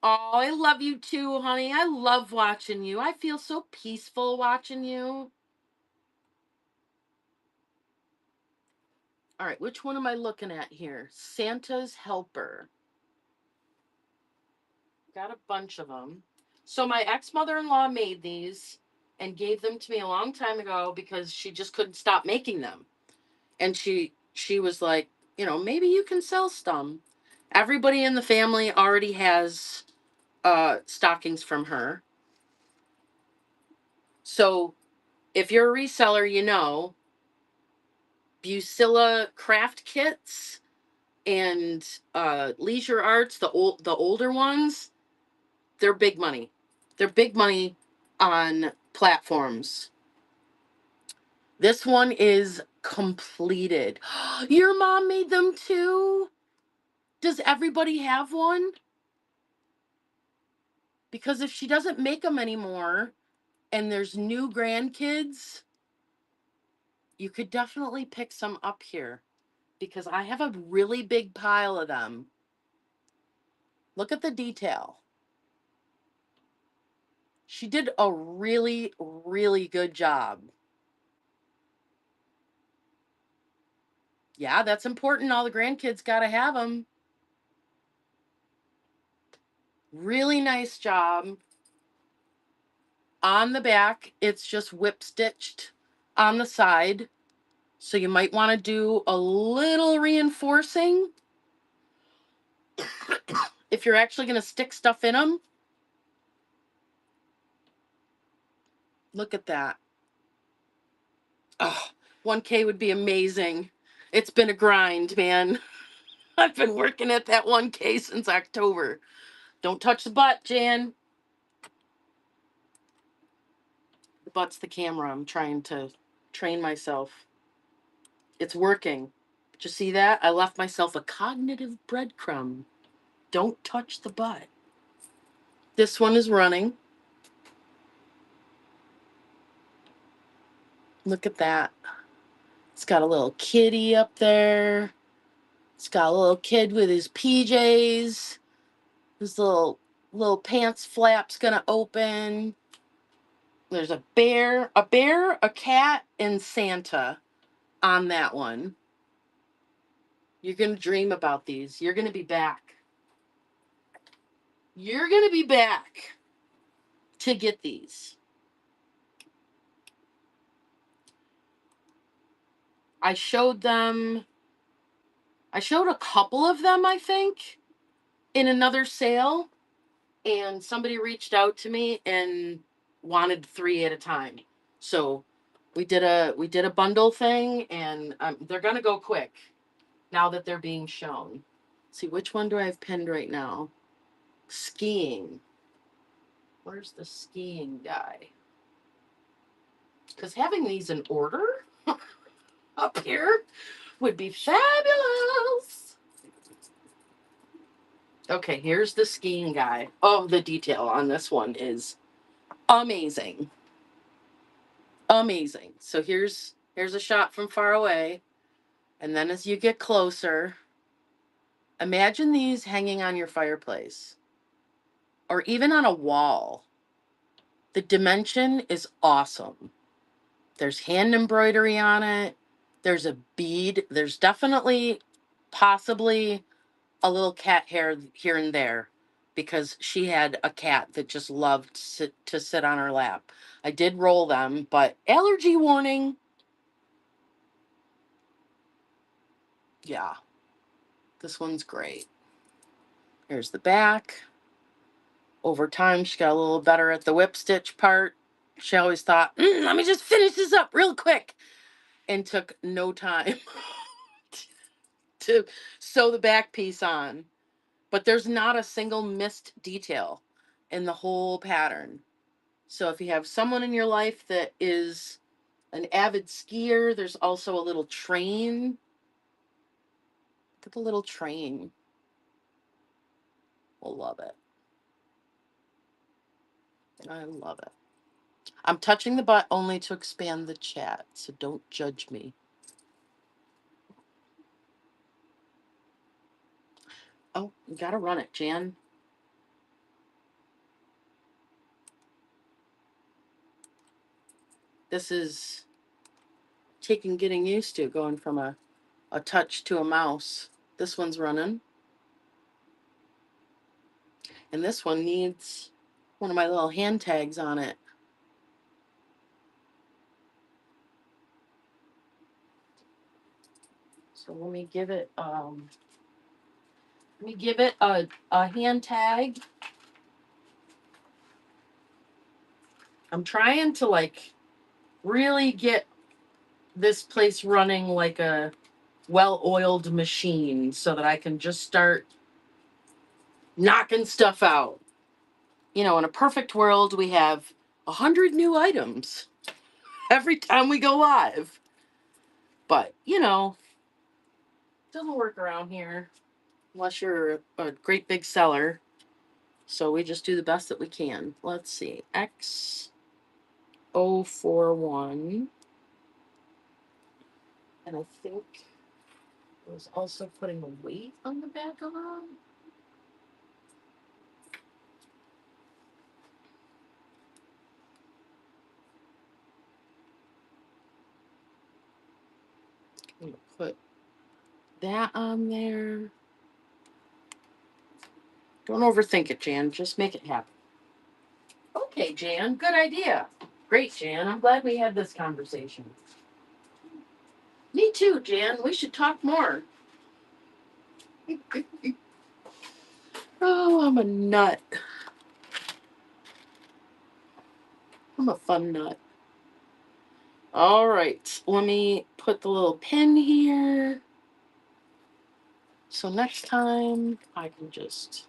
Oh, I love you too, honey. I love watching you. I feel so peaceful watching you. All right, which one am I looking at here? Santa's Helper. Got a bunch of them. So my ex-mother-in-law made these and gave them to me a long time ago because she just couldn't stop making them. And she was like, maybe you can sell some. Everybody in the family already has stockings from her. So if you're a reseller, Busilla craft kits and Leisure Arts, the older ones, they're big money. They're big money on platforms. This one is completed. Your mom made them too? Does everybody have one? Because if she doesn't make them anymore and there's new grandkids, you could definitely pick some up here because I have a really big pile of them. Look at the detail. She did a really, really good job. Yeah, that's important. All the grandkids got to have them. Really nice job. On the back, it's just whip stitched on the side. So you might want to do a little reinforcing if you're actually going to stick stuff in them. Look at that. Oh, 1K would be amazing. It's been a grind, man. I've been working at that 1K since October. Don't touch the butt, Jan. The butt's the camera. I'm trying to train myself. It's working. Did you see that? I left myself a cognitive breadcrumb. Don't touch the butt. This one is running. Look at that. It's got a little kitty up there. It's got a little kid with his PJs. His little pants flap's gonna open. There's a bear, a cat, and Santa on that one. You're gonna dream about these. You're gonna be back. You're gonna be back to get these. I showed them. I showed a couple of them, I think, in another sale, and somebody reached out to me and wanted 3 at a time. So we did a bundle thing, and they're gonna go quick now that they're being shown. Let's see, which one do I have pinned right now? Skiing. Where's the skiing guy? Because having these in order up here would be fabulous. Okay, here's the skiing guy. Oh, the detail on this one is amazing. Amazing. So here's a shot from far away, and then as you get closer, imagine these hanging on your fireplace or even on a wall. The dimension is awesome. There's hand embroidery on it. There's a bead. There's definitely, possibly, a little cat hair here and there because she had a cat that just loved to sit on her lap. I did roll them, but allergy warning. Yeah, this one's great. Here's the back. Over time, she got a little better at the whip stitch part. She always thought, let me just finish this up real quick, and took no time to sew the back piece on. But there's not a single missed detail in the whole pattern. So if you have someone in your life that is an avid skier, there's also a little train. Look at the little train. We'll love it. I love it. I'm touching the butt only to expand the chat, so don't judge me. Oh, you gotta run it, Jan. This is getting used to going from a touch to a mouse. This one's running. And this one needs one of my little hand tags on it. So let me give it a hand tag. I'm trying to like really get this place running like a well-oiled machine so that I can just start knocking stuff out. You know, in a perfect world, we have 100 new items every time we go live. But, you know, it doesn't work around here unless you're a great big seller. So we just do the best that we can. Let's see. X041. And I think it was also putting a weight on the back of them. I'm going to put that on there. Don't overthink it, Jan. Just make it happen. Okay, Jan. Good idea. Great, Jan. I'm glad we had this conversation. Me too, Jan. We should talk more. Oh, I'm a nut. I'm a fun nut. All right. Let me put the little pin here. So next time I can just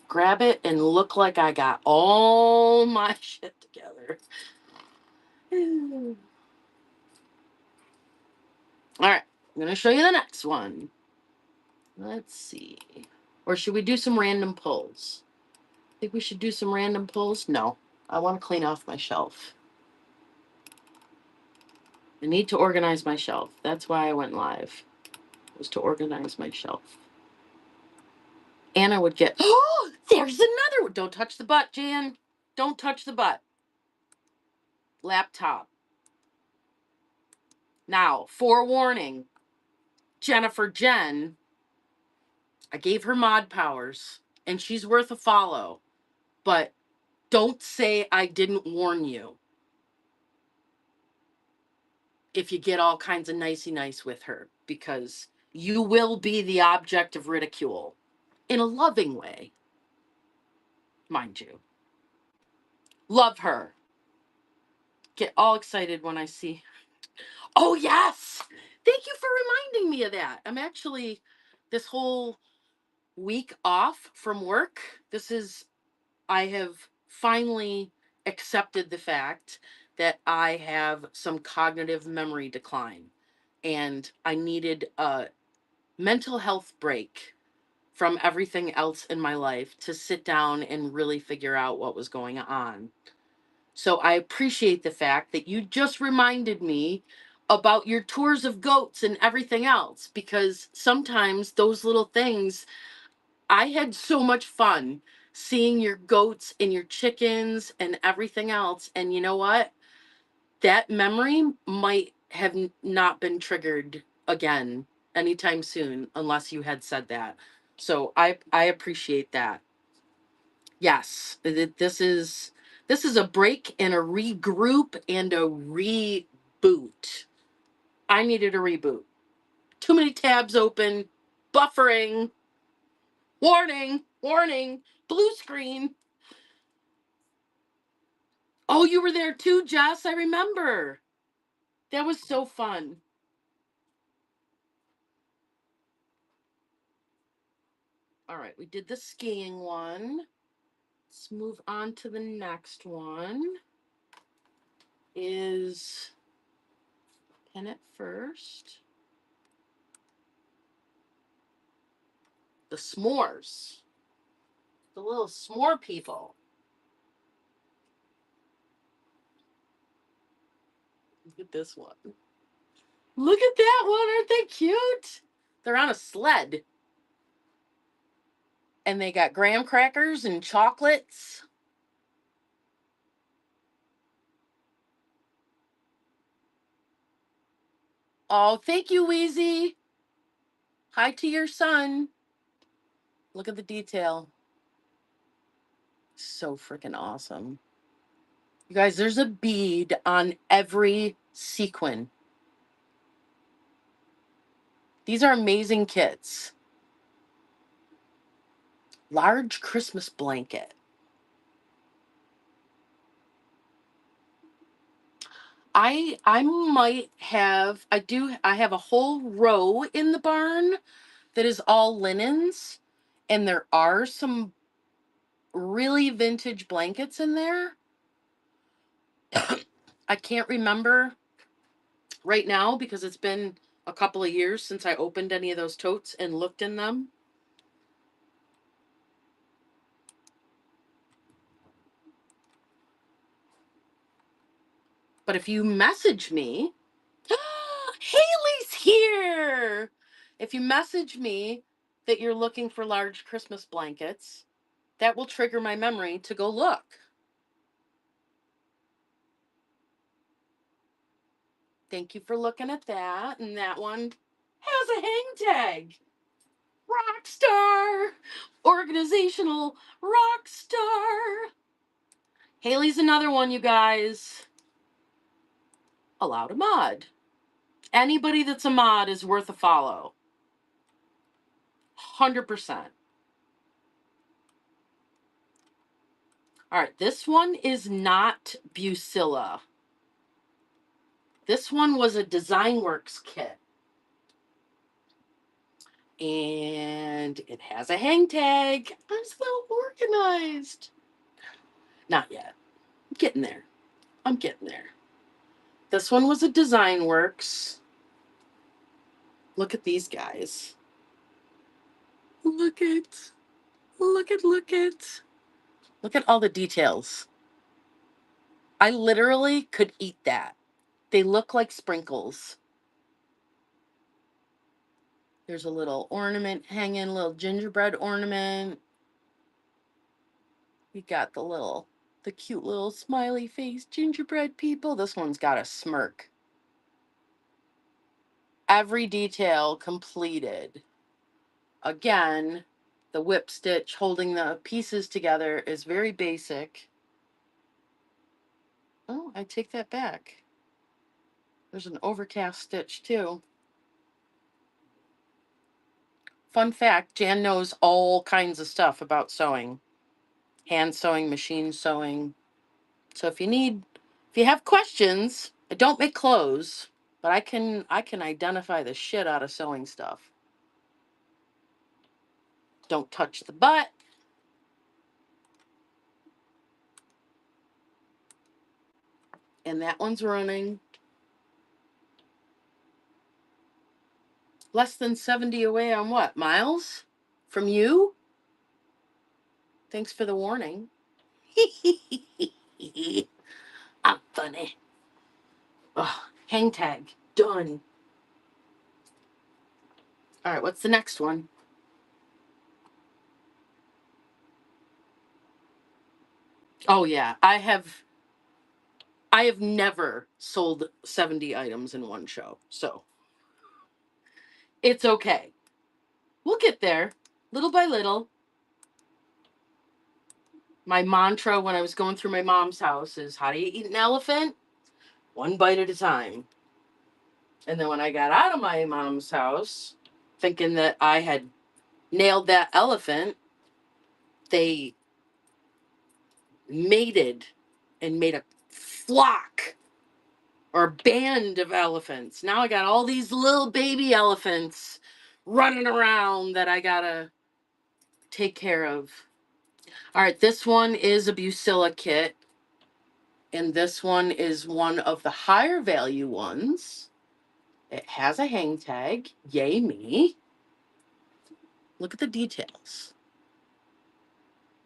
grab it and look like I got all my shit together. All right. I'm going to show you the next one. Let's see. Or should we do some random pulls? Think we should do some random pulls? No. I want to clean off my shelf. I need to organize my shelf. That's why I went live. Was to organize my shelf. And I would get, oh, there's another one. Don't touch the butt, Jan. Don't touch the butt. Laptop. Now, forewarning, Jennifer Jen, I gave her mod powers, and she's worth a follow. But don't say I didn't warn you if you get all kinds of nicey nice with her, because you will be the object of ridicule in a loving way, mind you. Love her. Get all excited when I see. Oh, yes. Thank you for reminding me of that. I'm actually, this whole week off from work, I have finally accepted the fact that I have some cognitive memory decline. And I needed a mental health break from everything else in my life to sit down and really figure out what was going on. So I appreciate the fact that you just reminded me about your tours of goats and everything else, because sometimes those little things, I had so much fun seeing your goats and your chickens and everything else. And you know what? That memory might have not been triggered again anytime soon unless you had said that. So I appreciate that. Yes, this is a break and a regroup and a reboot. I needed a reboot. Too many tabs open, buffering, warning, warning, blue screen. Oh, you were there too, Jess. I remember. That was so fun. All right, we did the skiing one. Let's move on to the next one. Is pin it first. The s'mores. The little s'more people. Look at this one. Look at that one. Aren't they cute? They're on a sled. And they got graham crackers and chocolates. Oh, thank you, Wheezy. Hi to your son. Look at the detail. So freaking awesome. You guys, there's a bead on every sequin. These are amazing kits. Large Christmas blanket. I might have I have a whole row in the barn that is all linens, and there are some really vintage blankets in there. I can't remember right now because it's been a couple of years since I opened any of those totes and looked in them. But if you message me, Haley's here. If you message me that you're looking for large Christmas blankets, that will trigger my memory to go look. Thank you for looking at that. And that one has a hang tag. Rock star. Organizational rock star. Haley's another one, you guys. Allowed a mod. Anybody that's a mod is worth a follow. 100%. All right, this one is not Bucilla. This one was a DesignWorks kit. And it has a hang tag. I'm so organized. Not yet. I'm getting there. I'm getting there. This one was a DesignWorks. Look at these guys. Look at. Look at. Look at. Look at all the details. I literally could eat that. They look like sprinkles. There's a little ornament hanging, little gingerbread ornament. We got the cute little smiley face gingerbread people. This one's got a smirk. Every detail completed. Again, the whip stitch holding the pieces together is very basic. Oh, I take that back. There's an overcast stitch too. Fun fact, Jan knows all kinds of stuff about sewing. Hand sewing, machine sewing. So if you have questions, I don't make clothes, but I can identify the shit out of sewing stuff. Don't touch the butt. And that one's running. Less than 70 away on what? Miles? From you? Thanks for the warning. I'm funny. Ugh, hang tag. Done. All right, what's the next one? Oh yeah, I have never sold 70 items in one show. So, it's okay. We'll get there little by little. My mantra when I was going through my mom's house is, how do you eat an elephant? One bite at a time. And then when I got out of my mom's house, thinking that I had nailed that elephant, they mated and made a flock or a band of elephants. Now I got all these little baby elephants running around that I gotta take care of. All right, this one is a Bucilla kit, and this one is one of the higher value ones. It has a hang tag. Yay me. Look at the details.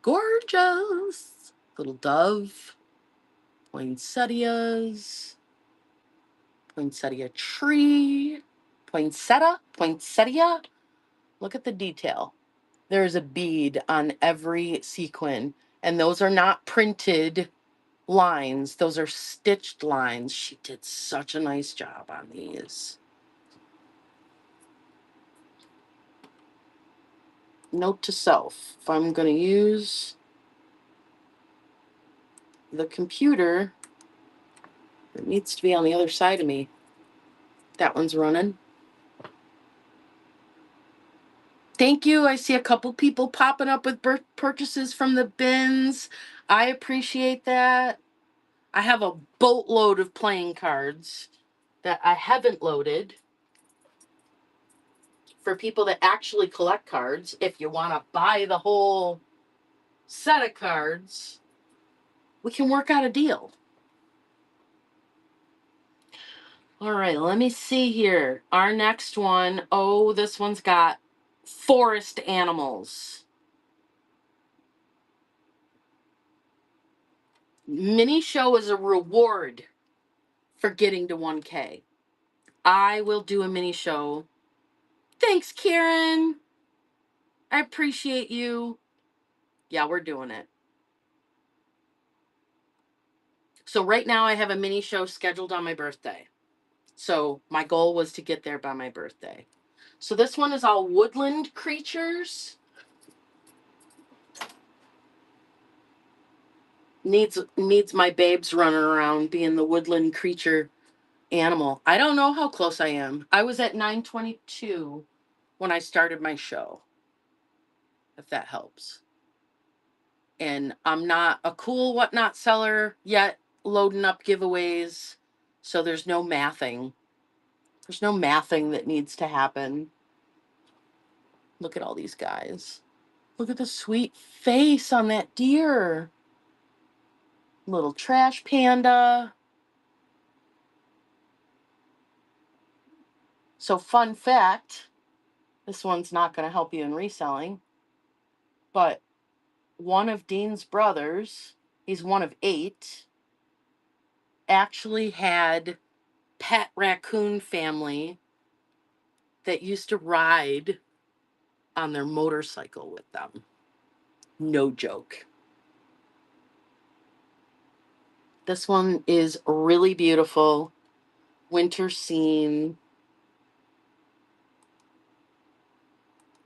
Gorgeous. Little dove. Poinsettias. Poinsettia tree. Poinsettia. Look at the detail. There's a bead on every sequin, and those are not printed lines. Those are stitched lines. She did such a nice job on these. Note to self, if I'm going to use the computer, it needs to be on the other side of me. That one's running. Thank you. I see a couple people popping up with purchases from the bins. I appreciate that. I have a boatload of playing cards that I haven't loaded for people that actually collect cards. If you want to buy the whole set of cards, we can work out a deal. All right, let me see here. Our next one, oh, this one's got forest animals. Mini show is a reward for getting to 1K. I will do a mini show. Thanks, Karen. I appreciate you. Yeah, we're doing it. So right now I have a mini show scheduled on my birthday. So my goal was to get there by my birthday. So this one is all woodland creatures. Needs my babes running around being the woodland creature animal. I don't know how close I am. I was at 922 when I started my show, if that helps. And I'm not a cool whatnot seller yet, loading up giveaways. So there's no mathing. There's no mathing that needs to happen. Look at all these guys. Look at the sweet face on that deer. Little trash panda. So, fun fact, this one's not going to help you in reselling, but one of Dean's brothers, he's one of 8, actually had pet raccoon family that used to ride on their motorcycle with them. No joke. This one is really beautiful. Winter scene.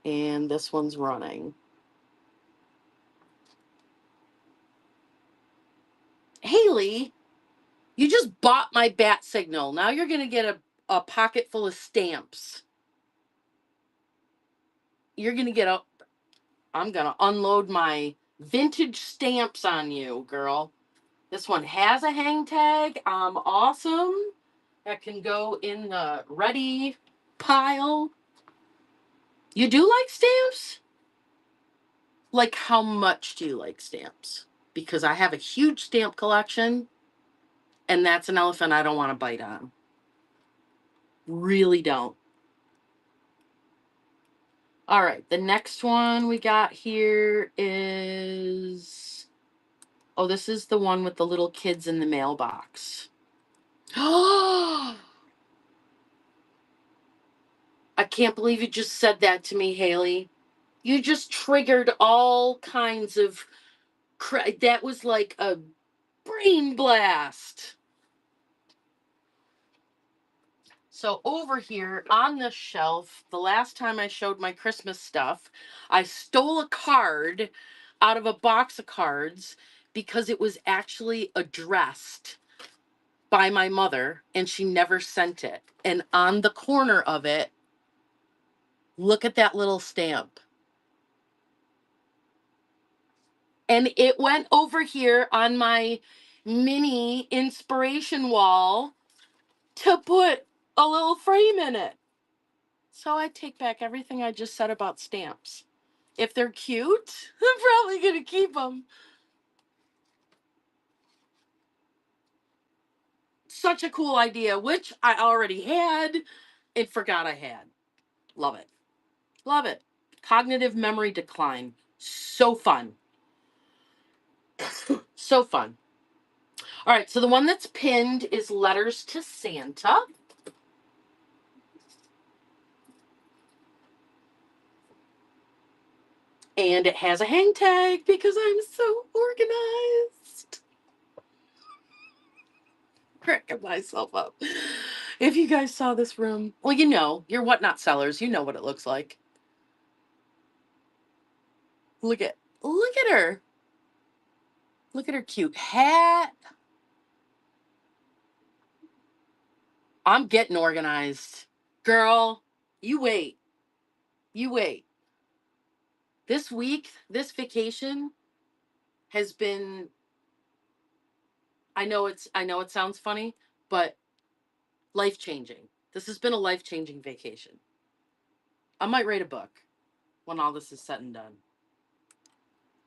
And this one's running. Haley, you just bought my bat signal. Now you're going to get a pocket full of stamps. You're going to get a. I'm going to unload my vintage stamps on you, girl. This one has a hang tag. Awesome. That can go in the ready pile. You do like stamps? Like, how much do you like stamps? Because I have a huge stamp collection, and that's an elephant I don't want to bite on. Really don't. All right, the next one we got here is, oh, this is the one with the little kids in the mailbox. Oh, I can't believe you just said that to me, Haley. You just triggered all kinds of that was like a brain blast. So over here on the shelf, the last time I showed my Christmas stuff, I stole a card out of a box of cards because it was actually addressed by my mother and she never sent it. And on the corner of it, look at that little stamp. And it went over here on my mini inspiration wall to put a little frame in it. So I take back everything I just said about stamps. If they're cute, I'm probably going to keep them. Such a cool idea, which I already had and forgot I had. Love it. Love it. Cognitive memory decline. So fun. So fun. All right, so the one that's pinned is Letters to Santa. And it has a hang tag because I'm so organized. Cracking myself up. If you guys saw this room, well, you know, you're whatnot sellers. You know what it looks like. Look at her. Look at her cute hat. I'm getting organized. Girl, you wait. You wait. This week, this vacation has been, I know it sounds funny, but life-changing. This has been a life-changing vacation. I might write a book when all this is said and done.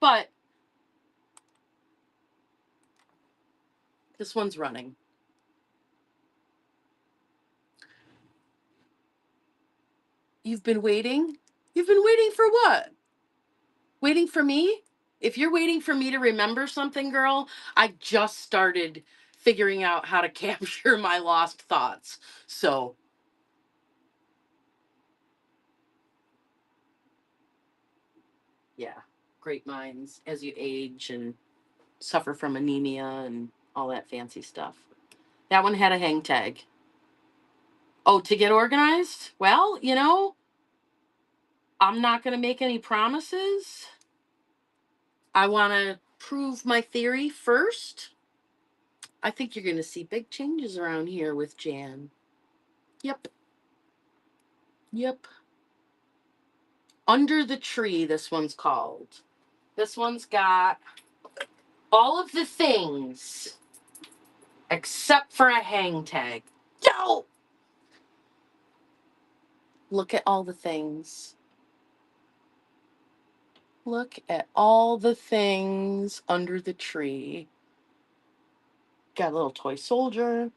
But this one's running. You've been waiting? You've been waiting for what? Waiting for me? If you're waiting for me to remember something, girl, I just started figuring out how to capture my lost thoughts. So, yeah, great minds as you age and suffer from anemia and all that fancy stuff. That one had a hang tag. Oh, to get organized? Well, you know, I'm not going to make any promises. I want to prove my theory first. I think you're going to see big changes around here with Jan. Yep. Yep. Under the Tree, this one's called. This one's got all of the things except for a hang tag. No! Look at all the things. Look at all the things under the tree. Got a little toy soldier,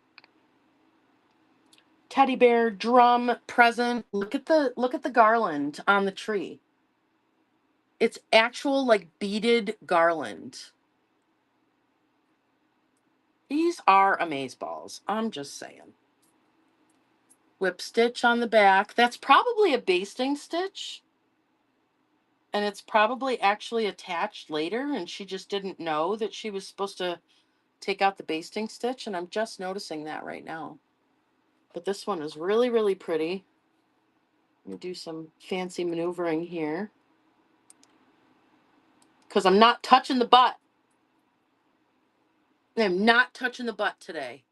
teddy bear, drum, present. Look at the garland on the tree. It's actual like beaded garland. These are amazeballs. I'm just saying. Whip stitch on the back. That's probably a basting stitch. And it's probably actually attached later, and she just didn't know that she was supposed to take out the basting stitch, and I'm just noticing that right now. But this one is really, really pretty. Let me do some fancy maneuvering here. Because I'm not touching the butt. I'm not touching the butt today.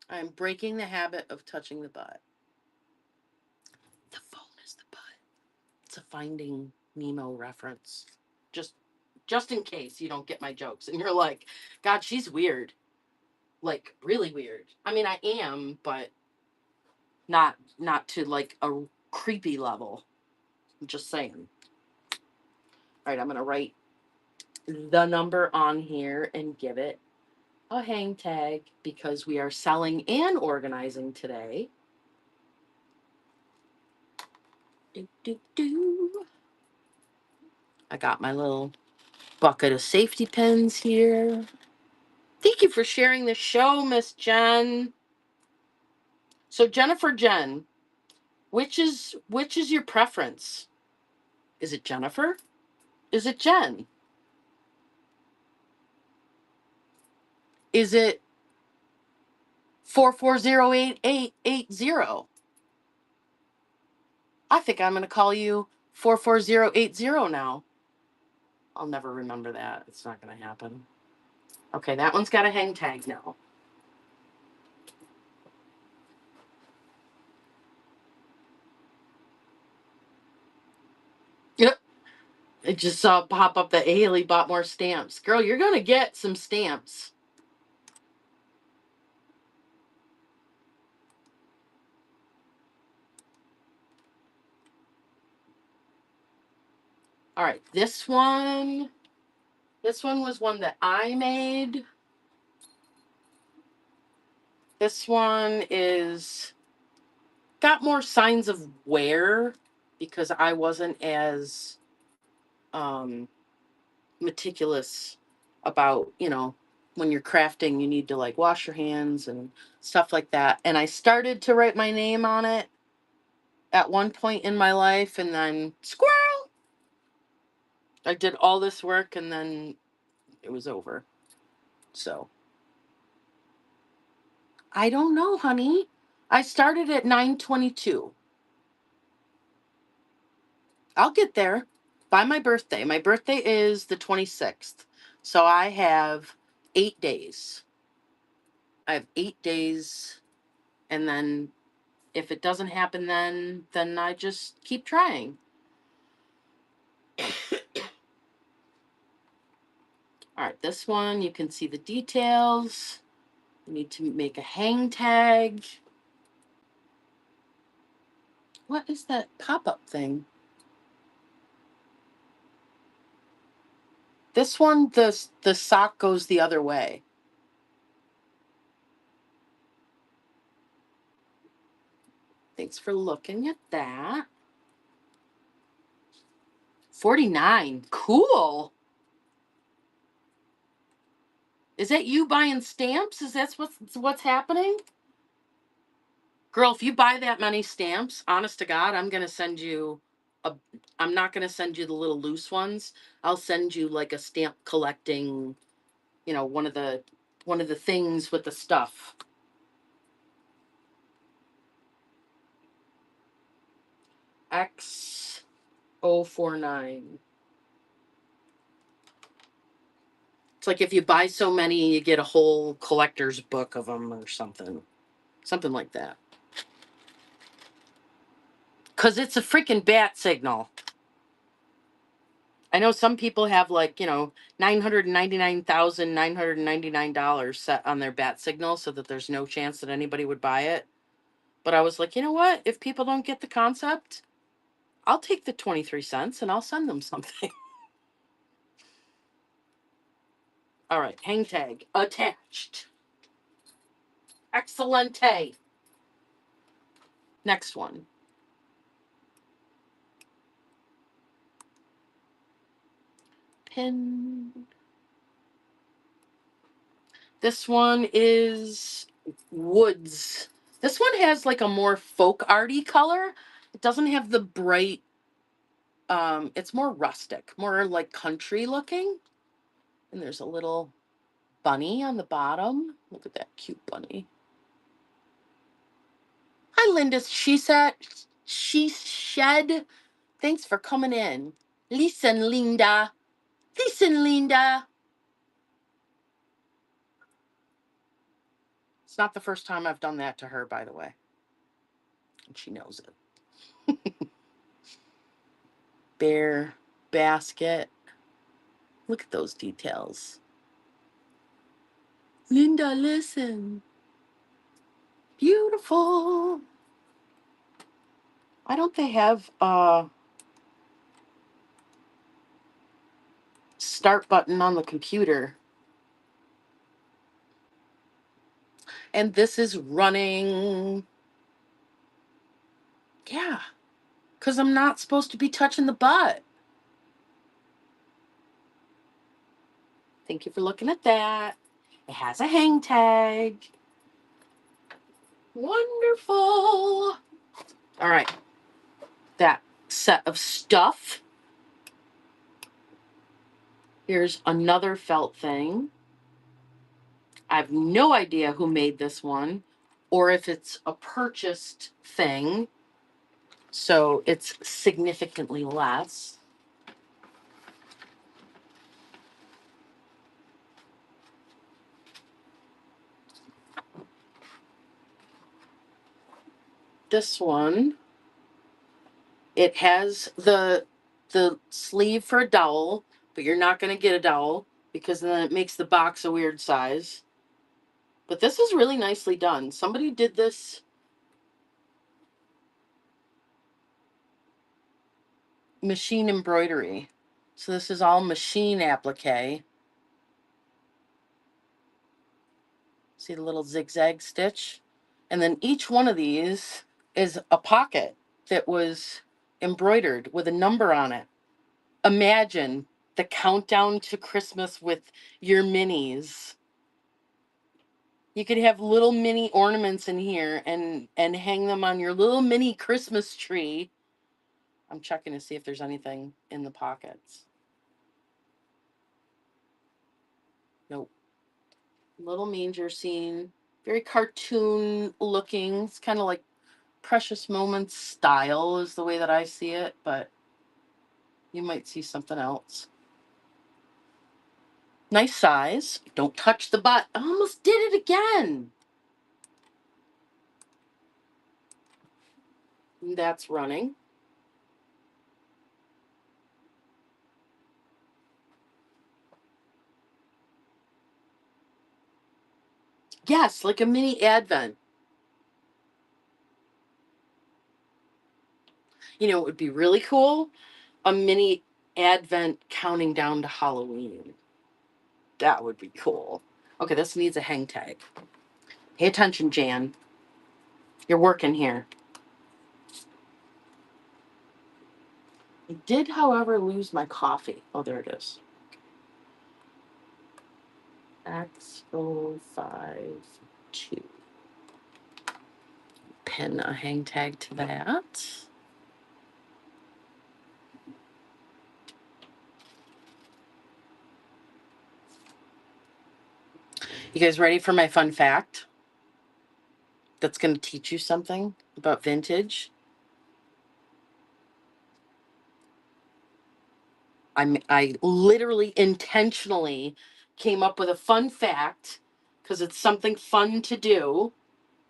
I'm breaking the habit of touching the butt. The phone is the butt. It's a Finding Nemo reference. Just in case you don't get my jokes and you're like, God, she's weird. Like really weird. I mean, I am, but not to like a creepy level. I'm just saying. All right, I'm gonna write the number on here and give it a hang tag because we are selling and organizing today. Do, do, do. I got my little bucket of safety pins here. Thank you for sharing the show, Miss Jen. So Jennifer Jen, which is your preference? Is it Jennifer? Is it Jen? Is it 4408880? I think I'm going to call you 44080 now. I'll never remember that. It's not going to happen. Okay, that one's got a hang tag now. Yep. I just saw it pop up that Haley bought more stamps. Girl, you're going to get some stamps. All right, this one was one that I made. This one is got more signs of wear because I wasn't as um meticulous about, when you're crafting, you need to like wash your hands and stuff like that. And I started to write my name on it at one point in my life, and then squirrel, I did all this work and then it was over. So I don't know, honey. I started at 9:22. I'll get there by my birthday. My birthday is the 26th. So I have 8 days. I have 8 days, and then if it doesn't happen then I just keep trying. All right, this one you can see the details. You need to make a hang tag. What is that pop-up thing? This one, the sock goes the other way. Thanks for looking at that. 49. Cool. Is that you buying stamps? Is that what's happening? Girl, if you buy that many stamps, honest to God, I'm gonna send you a I'm not gonna send you the little loose ones. I'll send you like a stamp collecting, one of the things with the stuff. X049. It's like if you buy so many, you get a whole collector's book of them or something. Something like that. Because it's a freaking bat signal. I know some people have like, $999,999 set on their bat signal so that there's no chance that anybody would buy it. But I was like, you know what? If people don't get the concept, I'll take the 23 cents and I'll send them something. All right, hang tag attached. Excellente. Next one. Pin. This one is woods. This one has like a more folk arty color. It doesn't have the bright, it's more rustic, more like country looking. And there's a little bunny on the bottom. Look at that cute bunny. Hi, Linda. She shed. Thanks for coming in. Listen, Linda. Listen, Linda. It's not the first time I've done that to her, by the way. And she knows it. Bear basket. Look at those details. Linda, listen. Beautiful. Why don't they have a start button on the computer? And this is running. Yeah, because I'm not supposed to be touching the butt. Thank you for looking at that. It has a hang tag. Wonderful. All right. That set of stuff. Here's another felt thing. I have no idea who made this one or if it's a purchased thing. So it's significantly less. This one, it has the sleeve for a dowel, but you're not going to get a dowel because then it makes the box a weird size. But this is really nicely done. Somebody did this machine embroidery. So this is all machine applique. See the little zigzag stitch? And then each one of these is a pocket that was embroidered with a number on it. Imagine the countdown to Christmas with your minis. You could have little mini ornaments in here and hang them on your little mini Christmas tree. I'm checking to see if there's anything in the pockets. Nope. Little manger scene. Very cartoon looking. It's kind of like Precious Moments style is the way that I see it, but you might see something else. Nice size. Don't touch the butt. I almost did it again. That's running. Yes, like a mini advent. It would be really cool. A mini advent counting down to Halloween. That would be cool. Okay, this needs a hang tag. Pay attention, Jan. You're working here. I did, however, lose my coffee. Oh, there it is. X052. Pin a hang tag to that. You guys ready for my fun fact? That's going to teach you something about vintage. I literally intentionally came up with a fun fact because it's something fun to do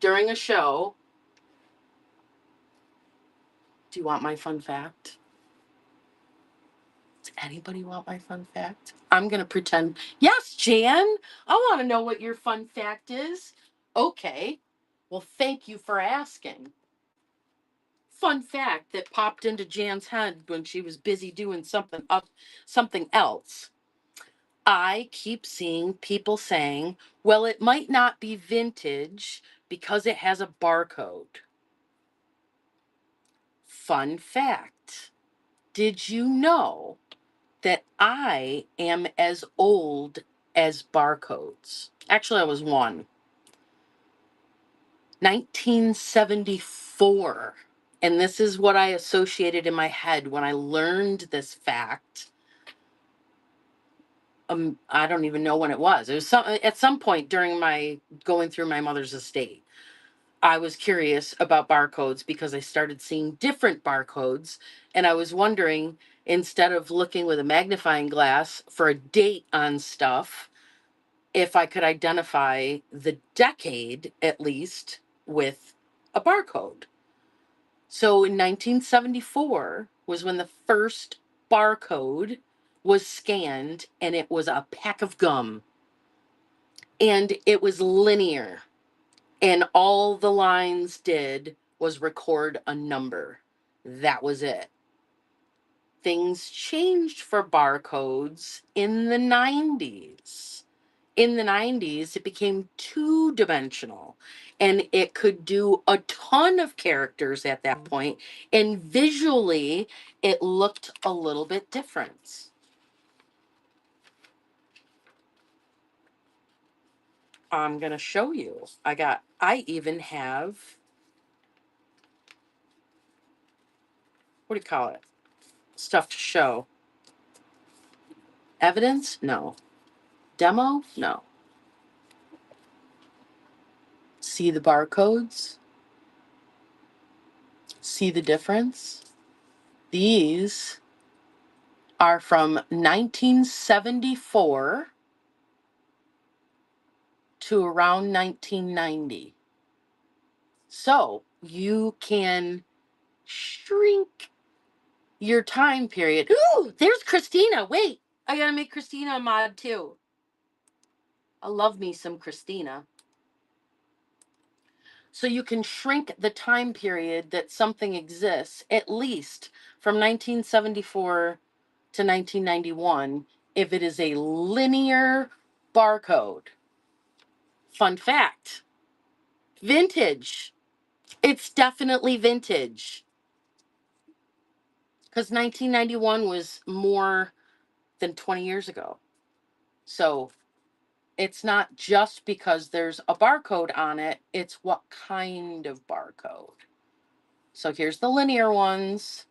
during a show. Do you want my fun fact? Does anybody want my fun fact? I'm going to pretend. Yes, Jan, I want to know what your fun fact is. Okay. Well, thank you for asking. Fun fact that popped into Jan's head when she was busy doing something else. I keep seeing people saying, well, it might not be vintage because it has a barcode. Fun fact. Did you know that I am as old as barcodes? Actually, I was one. 1974. And this is what I associated in my head when I learned this fact. I don't even know when it was. It was at some point during my going through my mother's estate. I was curious about barcodes because I started seeing different barcodes, and I was wondering, instead of looking with a magnifying glass for a date on stuff, if I could identify the decade at least with a barcode. So in 1974 was when the first barcode was scanned, and it was a pack of gum, and it was linear. And all the lines did was record a number. That was it. Things changed for barcodes in the 90s. In the 90s, it became two-dimensional, and it could do a ton of characters at that point. And visually, it looked a little bit different. I'm going to show you. I even have, what do you call it? Stuff to show. Evidence? No. Demo? No. See the barcodes? See the difference? These are from 1974 to around 1990. So you can shrink your time period. Ooh, there's Christina. Wait, I gotta make Christina a mod too. I love me some Christina. So you can shrink the time period that something exists, at least from 1974 to 1991, if it is a linear barcode. Fun fact, vintage. It's definitely vintage because 1991 was more than 20 years ago. So it's not just because there's a barcode on it, it's what kind of barcode. So here's the linear ones,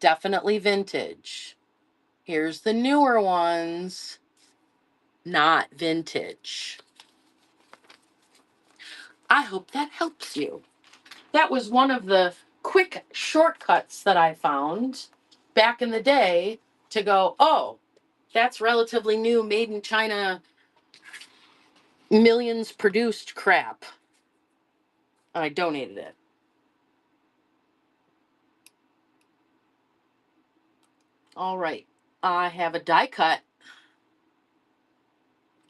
definitely vintage. Here's the newer ones, not vintage. I hope that helps you. That was one of the quick shortcuts that I found back in the day to go, oh, that's relatively new, made in China, millions produced crap. I donated it. All right. I have a die cut.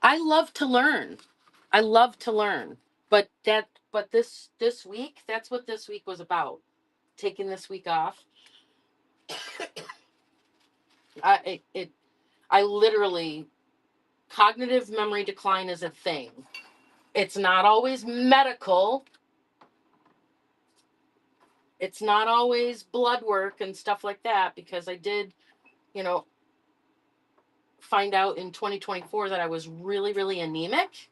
I love to learn. I love to learn. But this week, that's what this week was about. Taking this week off. I literally, cognitive memory decline is a thing. It's not always medical. It's not always blood work and stuff like that, because I did, you know, find out in 2024 that I was really, really anemic.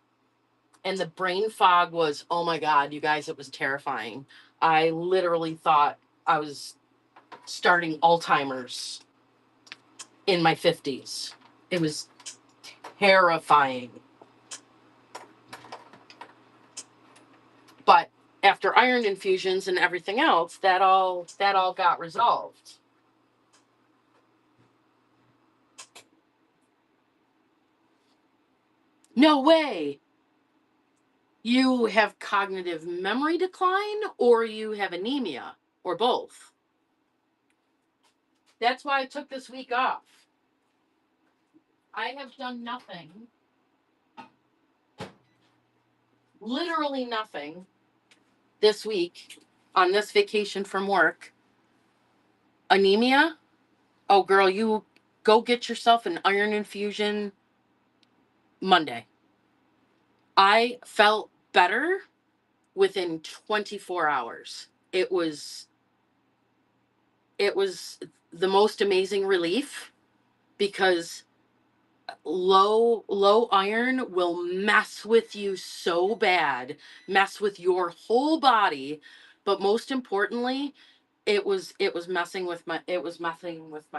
And the brain fog was, oh my God, you guys, it was terrifying. I literally thought I was starting Alzheimer's in my 50s. It was terrifying. But after iron infusions and everything else, that all got resolved. No way. You have cognitive memory decline or you have anemia or both. That's why I took this week off. I have done nothing, literally nothing this week on this vacation from work. Anemia? Oh, girl, you go get yourself an iron infusion Monday. I felt better within 24 hours. It was the most amazing relief because low iron will mess with you so bad, mess with your whole body, but most importantly, it was messing with my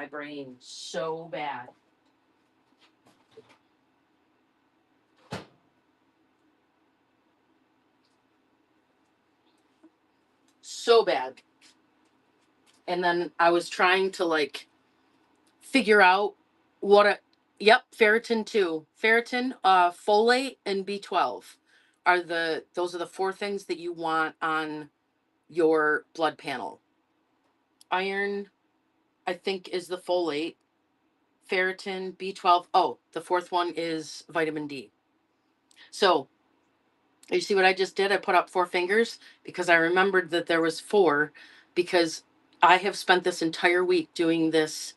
brain so bad. So bad. And then I was trying to like figure out what a yep, ferritin too. Ferritin, folate and B12 are those are the four things that you want on your blood panel. Iron, I think, is the folate. Ferritin, B12. Oh, the fourth one is vitamin D. So, you see what I just did? I put up four fingers because I remembered that there was four because I have spent this entire week doing this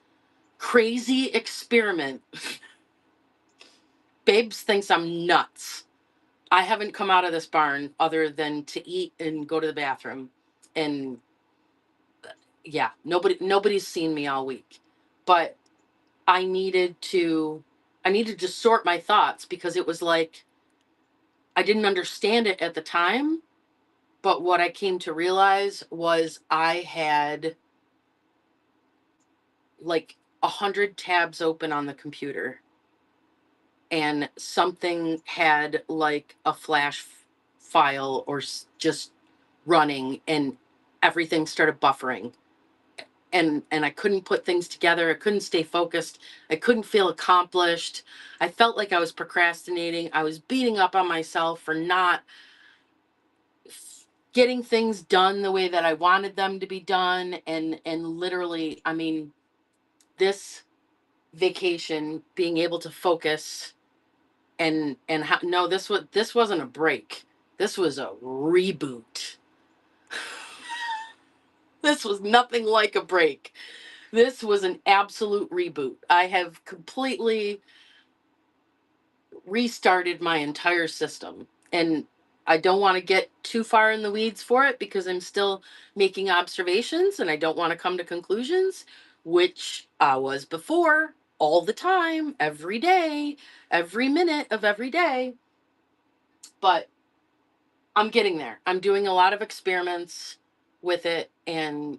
crazy experiment. Babes thinks I'm nuts. I haven't come out of this barn other than to eat and go to the bathroom. And yeah, nobody's seen me all week. But I needed to sort my thoughts because it was like I didn't understand it at the time, but what I came to realize was I had like 100 tabs open on the computer and something had like a flash file or just running and everything started buffering and I couldn't put things together. I couldn't stay focused. I couldn't feel accomplished. I felt like I was procrastinating. I was beating up on myself for not getting things done the way that I wanted them to be done and literally, I mean, this vacation being able to focus and how, no, this wasn't a break. This was a reboot. This was nothing like a break. This was an absolute reboot. I have completely restarted my entire system. And I don't want to get too far in the weeds for it because I'm still making observations and I don't want to come to conclusions, which I was before all the time, every day, every minute of every day. But I'm getting there. I'm doing a lot of experiments with it and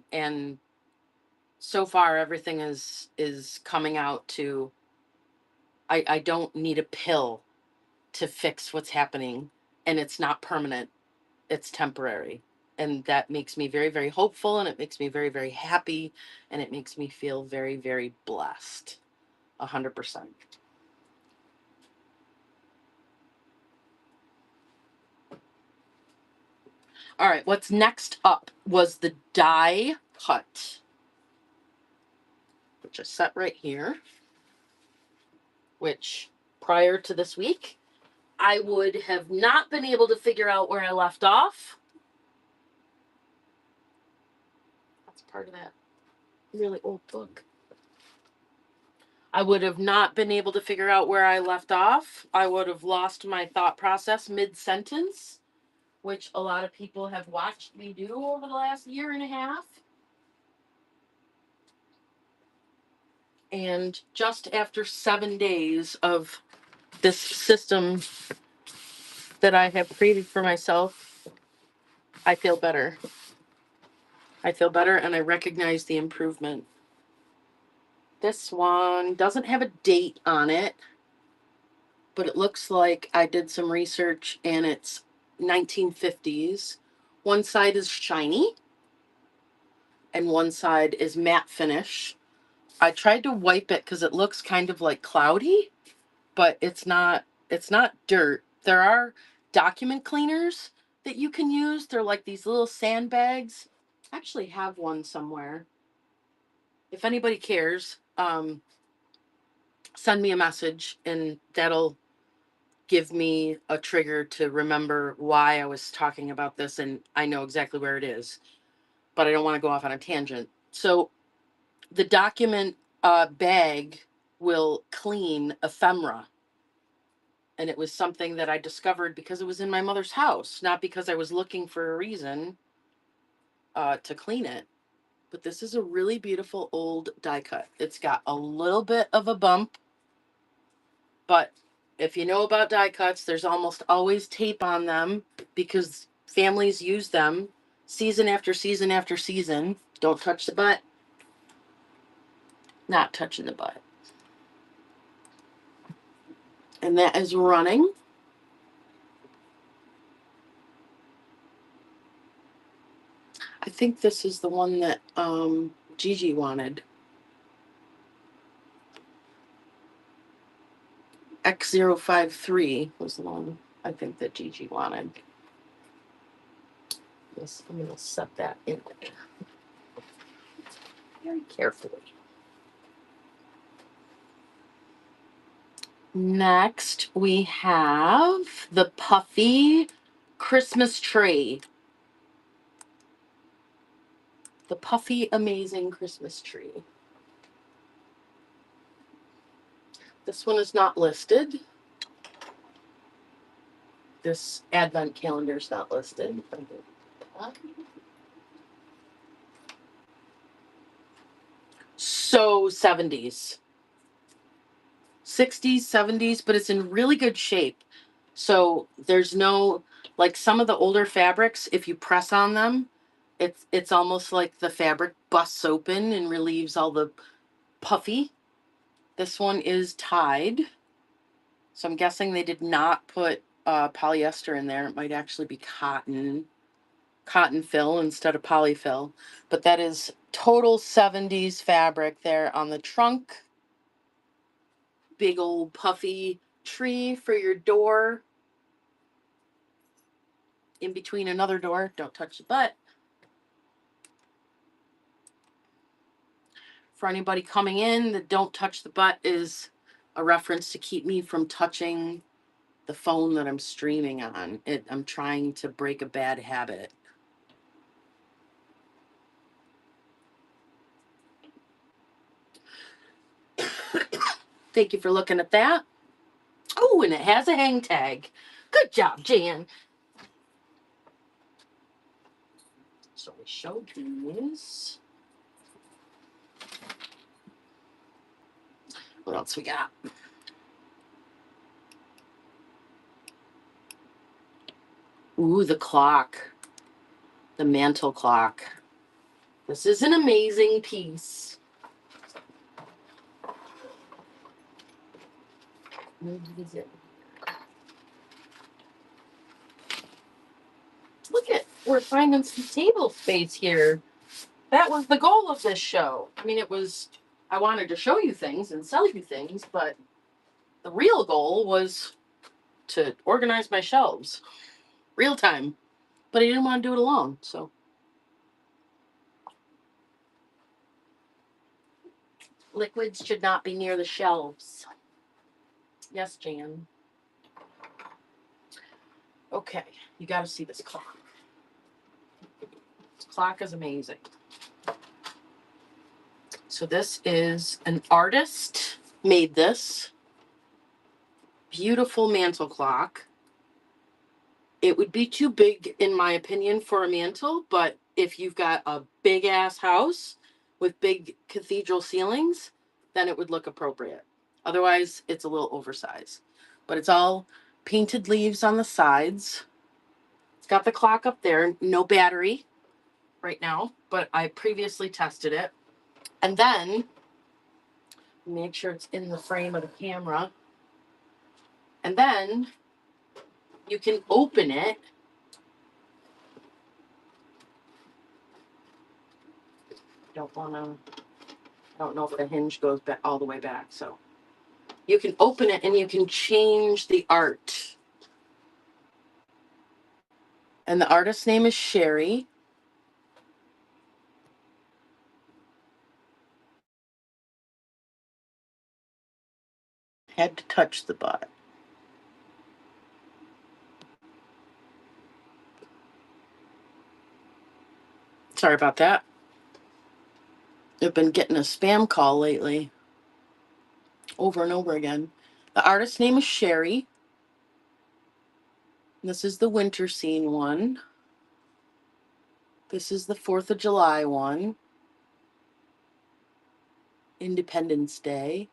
so far everything is coming out to I don't need a pill to fix what's happening and it's not permanent. It's temporary. And that makes me very, very hopeful and it makes me very, very happy and it makes me feel very, very blessed. 100%. All right, what's next up was the die cut, which is set right here, which prior to this week, I would have not been able to figure out where I left off. That's part of that really old book. I would have not been able to figure out where I left off. I would have lost my thought process mid sentence, which a lot of people have watched me do over the last year and a half. And just after 7 days of this system that I have created for myself, I feel better. I feel better and I recognize the improvement. This one doesn't have a date on it, but it looks like I did some research and it's 1950s. One side is shiny and one side is matte finish. I tried to wipe it because it looks kind of like cloudy, but it's not. it's not dirt. There are document cleaners that you can use. They're like these little sandbags. I actually have one somewhere. If anybody cares, send me a message and that'll give me a trigger to remember why I was talking about this, and I know exactly where it is, but I don't want to go off on a tangent. So the document bag will clean ephemera, and it was something that I discovered because it was in my mother's house, not because I was looking for a reason to clean it. But this is a really beautiful old die cut. It's got a little bit of a bump, but if you know about die cuts, there's almost always tape on them because families use them season after season after season. Don't touch the butt. Not touching the butt. And that is running. I think this is the one that Gigi wanted. X053 was the one I think that Gigi wanted. Yes, I'm going to set that in there very carefully. Next, we have the Puffy Christmas tree. The Puffy Amazing Christmas tree. This one is not listed. This advent calendar is not listed. So 70s. 60s, 70s, but it's in really good shape. So there's no, like some of the older fabrics, if you press on them, it's almost like the fabric busts open and relieves all the puffy. This one is tied. So I'm guessing they did not put polyester in there. It might actually be cotton fill instead of polyfill. But that is total 70s fabric there on the trunk. Big old puffy tree for your door. In between another door. Don't touch the butt. For anybody coming in, the don't touch the butt is a reference to keep me from touching the phone that I'm streaming on. I'm trying to break a bad habit. Thank you for looking at that. Oh, and it has a hang tag. Good job, Jan. So we showed these. What else we got? Ooh, the clock. The mantle clock. This is an amazing piece. Where is it? Look at, we're finding some table space here. That was the goal of this show. I mean, I wanted to show you things and sell you things, but the real goal was to organize my shelves. Real time. But I didn't want to do it alone, so. Liquids should not be near the shelves. Yes, Jan. Okay, you got to see this clock. This clock is amazing. So this is an artist made this beautiful mantle clock. It would be too big, in my opinion, for a mantle, but if you've got a big ass house with big cathedral ceilings, then it would look appropriate. Otherwise, it's a little oversized. But it's all painted leaves on the sides. It's got the clock up there, no battery right now, but I previously tested it. And then, make sure it's in the frame of the camera. And then you can open it. Don't know if the hinge goes back all the way back, so you can open it and you can change the art. And the artist's name is Sherry. Had to touch the bot. Sorry about that. I've been getting a spam call lately, over and over again. The artist's name is Sherry. This is the winter scene one. This is the 4th of July one. Independence Day.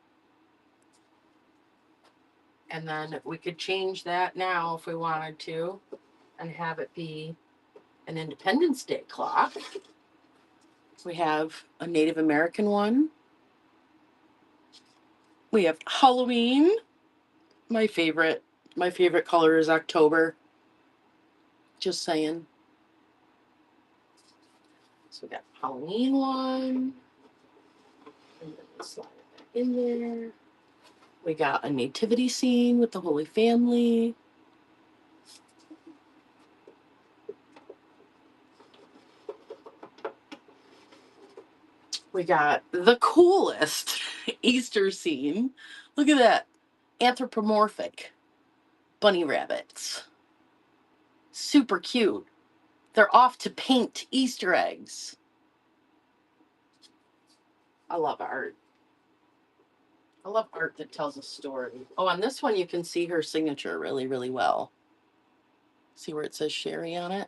And then we could change that now if we wanted to and have it be an Independence Day clock. We have a Native American one. We have Halloween. My favorite color is October. Just saying. So we got Halloween one. And then we'll slide it back in there. We got a nativity scene with the Holy Family. We got the coolest Easter scene. Look at that. Anthropomorphic bunny rabbits. Super cute. They're off to paint Easter eggs. I love art. I love art that tells a story. Oh, on this one, you can see her signature really, really well. See where it says Sherry on it?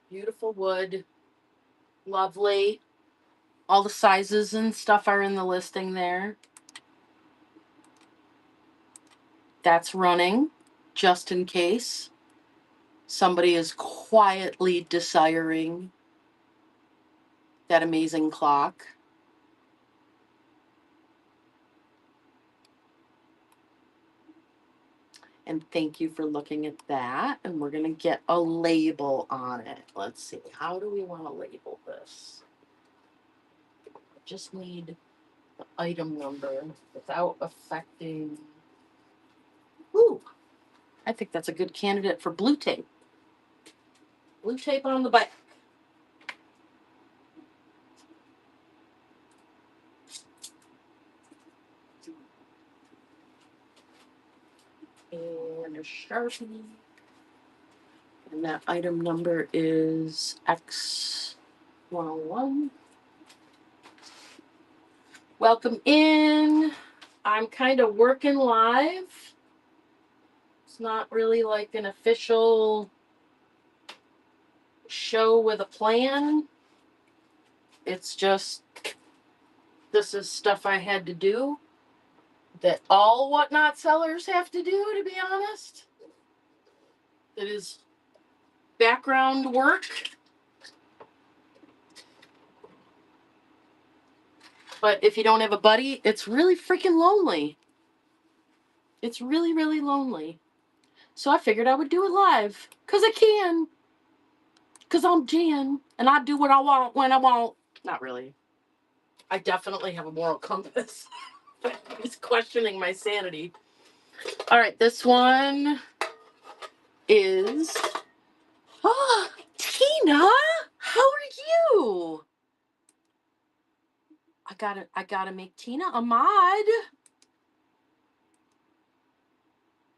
Beautiful wood. Lovely. All the sizes and stuff are in the listing there. That's running, just in case somebody is quietly desiring that amazing clock. And thank you for looking at that. And we're going to get a label on it. Let's see. How do we want to label this? Just need the item number without affecting. Ooh, I think that's a good candidate for blue tape. Blue tape on the back. And a Sharpie. And that item number is X101. Welcome in. I'm kind of working live. It's not really like an official show with a plan. It's just, this is stuff I had to do that all Whatnot sellers have to do, to be honest. It is background work. But if you don't have a buddy, it's really freaking lonely. It's really, really lonely. So I figured I would do it live. Because I can. Because I'm Jan. And I do what I want when I want. Not really. I definitely have a moral compass. It's questioning my sanity. All right, this one is... Oh, Tina! How are you? I gotta make Tina a mod.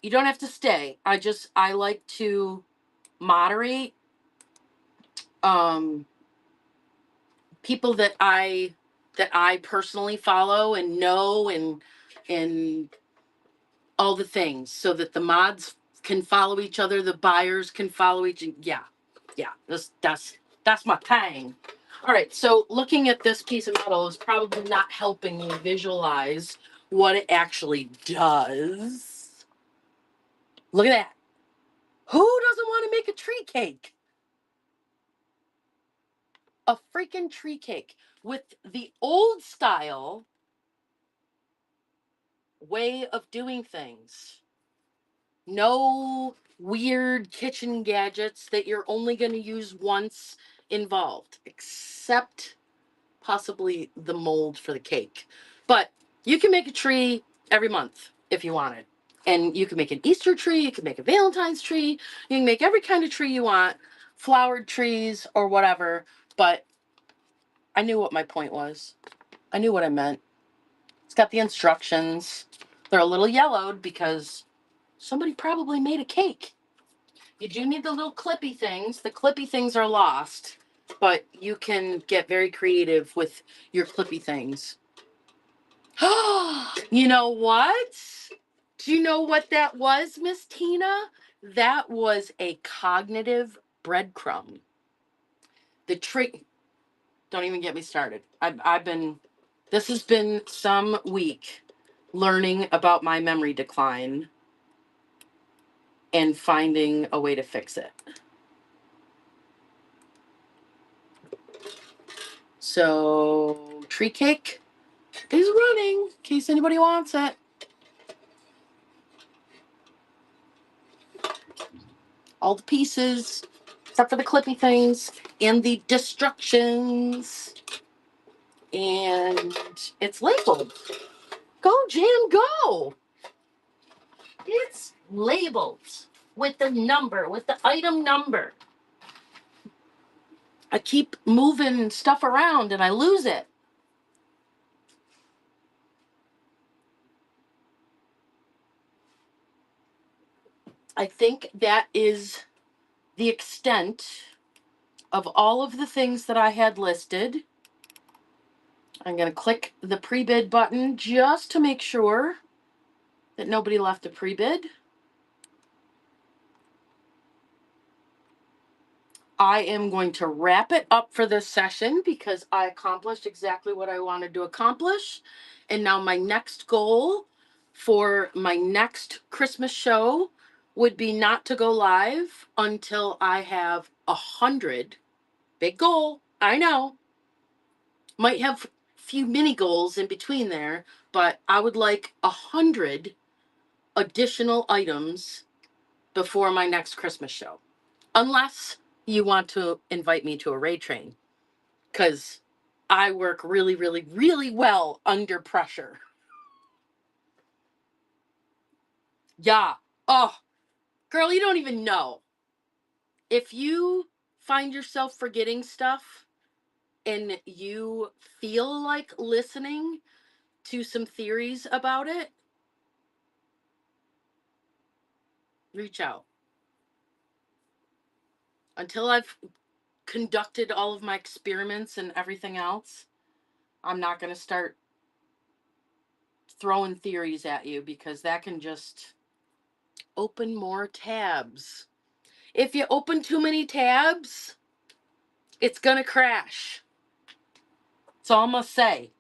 You don't have to stay. I like to moderate people that I personally follow and know and all the things so that the mods can follow each other, the buyers can follow each. Yeah. That's my thing. All right, so looking at this piece of metal is probably not helping you visualize what it actually does. Look at that. Who doesn't want to make a tree cake? A freaking tree cake with the old style way of doing things. No weird kitchen gadgets that you're only going to use once involved, except possibly the mold for the cake. But you can make a tree every month if you wanted. And you can make an Easter tree, you can make a Valentine's tree, you can make every kind of tree you want, flowered trees or whatever. But I knew what my point was. I knew what I meant. It's got the instructions. They're a little yellowed because somebody probably made a cake. You do need the little clippy things. The clippy things are lost, but you can get very creative with your clippy things. You know what? Do you know what that was, Miss Tina? That was a cognitive breadcrumb. The trick. Don't even get me started. I've been. This has been some week learning about my memory decline and finding a way to fix it. So, tree cake is running in case anybody wants it. All the pieces, except for the clippy things and the destructions. And it's labeled. Go, Jan, go. It's labeled with the number, with the item number. I keep moving stuff around and I lose it. I think that is the extent of all of the things that I had listed. I'm going to click the pre-bid button just to make sure that nobody left a pre-bid. I am going to wrap it up for this session because I accomplished exactly what I wanted to accomplish. And now my next goal for my next Christmas show would be not to go live until I have 100. Big goal, I know. Might have a few mini goals in between there, but I would like 100 additional items before my next Christmas show. Unless you want to invite me to a raid train, because I work really, really, really well under pressure. Yeah. Oh, girl, you don't even know. If you find yourself forgetting stuff and you feel like listening to some theories about it, reach out. Until I've conducted all of my experiments and everything else, I'm not going to start throwing theories at you because that can just open more tabs. If you open too many tabs, it's going to crash. That's all I'm going to say.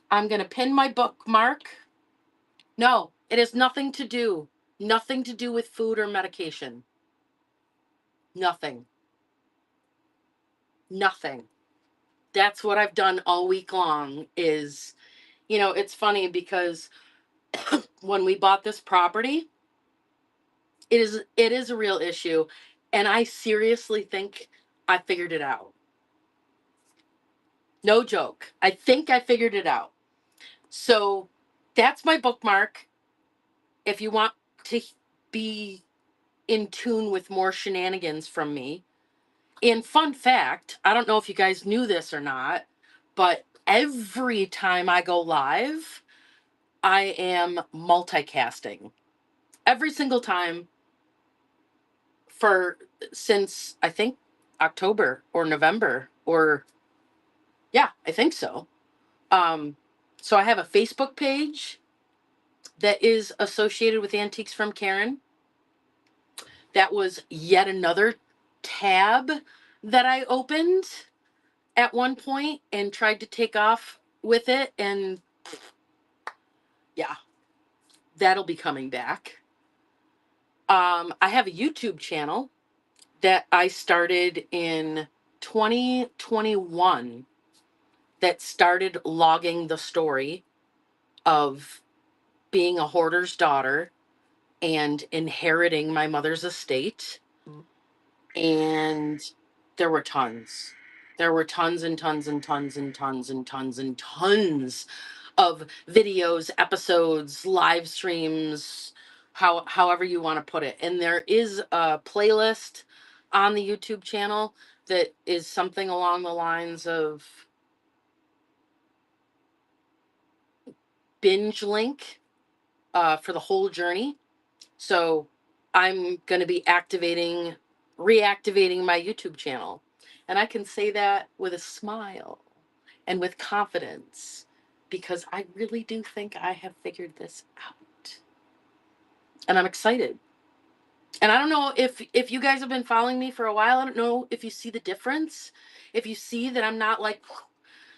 I'm going to pin my bookmark. No, it has nothing to do with food or medication. Nothing. That's what I've done all week long is, it's funny because when we bought this property, it is a real issue, and I seriously think I figured it out. No joke. I think I figured it out. So that's my bookmark. If you want to be in tune with more shenanigans from me. And fun fact, I don't know if you guys knew this or not, but every time I go live, I am multicasting. Every single time since I think October or November, or yeah, I think so. So I have a Facebook page that is associated with Antiques from Karen. That was yet another tab that I opened at one point and tried to take off with it. And yeah, that'll be coming back. I have a YouTube channel that I started in 2021 that started logging the story of being a hoarder's daughter and inheriting my mother's estate. And there were tons. There were tons and tons and tons and tons and tons and tons of videos, episodes, live streams, however you want to put it. And there is a playlist on the YouTube channel that is something along the lines of binge link for the whole journey. So I'm going to be reactivating my YouTube channel. And I can say that with a smile and with confidence because I really do think I have figured this out. And I'm excited. And I don't know if you guys have been following me for a while. I don't know if you see the difference. If you see that I'm not like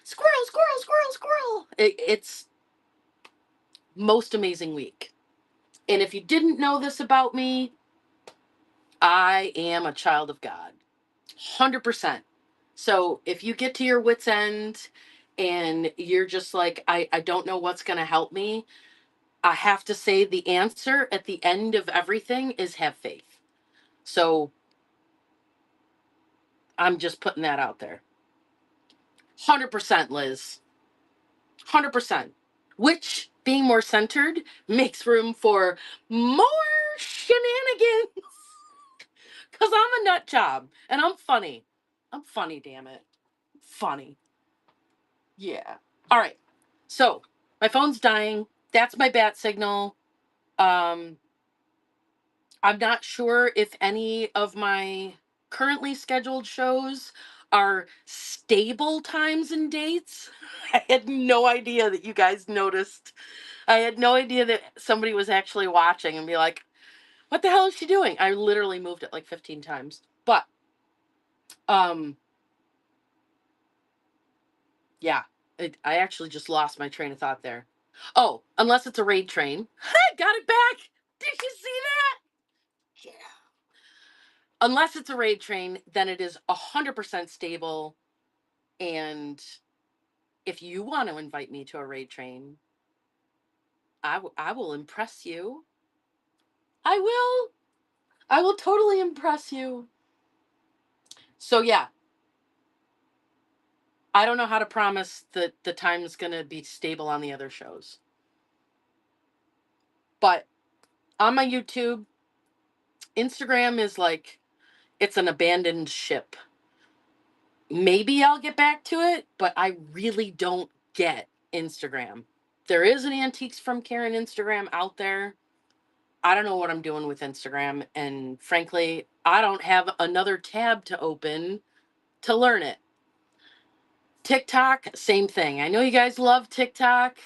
squirrel, squirrel, squirrel, squirrel. It's most amazing week. And if you didn't know this about me, I am a child of God. 100%. So if you get to your wit's end and you're just like, I don't know what's going to help me, I have to say the answer at the end of everything is have faith. So I'm just putting that out there. 100%, Liz. 100%. Which, being more centered, makes room for more shenanigans. Because I'm a nut job and I'm funny. I'm funny, damn it. Funny. Yeah. All right. So my phone's dying. That's my bat signal. Um, I'm not sure if any of my currently scheduled shows are stable times and dates. I had no idea that you guys noticed. I had no idea that somebody was actually watching and be like, what the hell is she doing? I literally moved it like 15 times. But yeah, I actually just lost my train of thought there. Oh, unless it's a raid train. I got it back. Did you see that? Yeah. Unless it's a raid train, then it is 100% stable. And if you want to invite me to a raid train, I will impress you. I will. I will totally impress you. So yeah, I don't know how to promise that the time's going to be stable on the other shows. But on my YouTube, Instagram is like, it's an abandoned ship. Maybe I'll get back to it, but I really don't get Instagram. There is an Antiques from Karen Instagram out there. I don't know what I'm doing with Instagram. And frankly, I don't have another tab to open to learn it. TikTok, same thing. I know you guys love TikTok.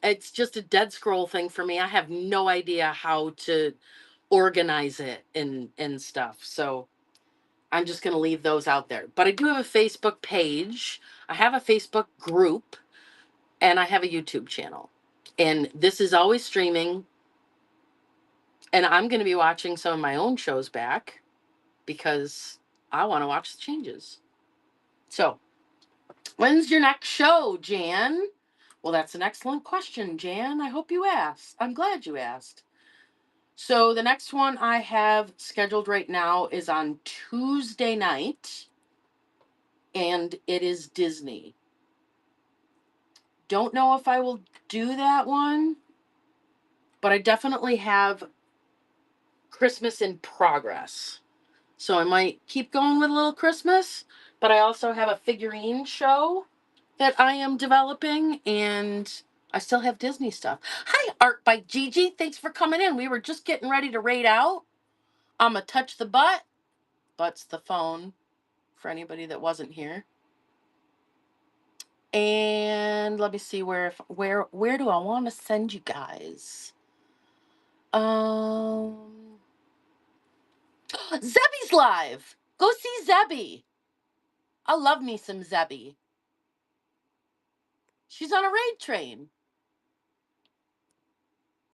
It's just a dead scroll thing for me. I have no idea how to organize it and stuff. So I'm just going to leave those out there. But I do have a Facebook page. I have a Facebook group and I have a YouTube channel. And this is always streaming. And I'm going to be watching some of my own shows back because I want to watch the changes. So, when's your next show, Jan? Well, that's an excellent question, Jan. I hope you asked. I'm glad you asked. So, the next one I have scheduled right now is on Tuesday night, and it is Disney. Don't know if I will do that one, but I definitely have Christmas in progress. So I might keep going with a little Christmas, but I also have a figurine show that I am developing, and I still have Disney stuff. Hi, Art by Gigi. Thanks for coming in. We were just getting ready to raid out. I'm going to touch the butt. Butt's the phone for anybody that wasn't here. And let me see where do I want to send you guys? Zebby's live. Go see Zebby. I love me some Zebby. She's on a raid train.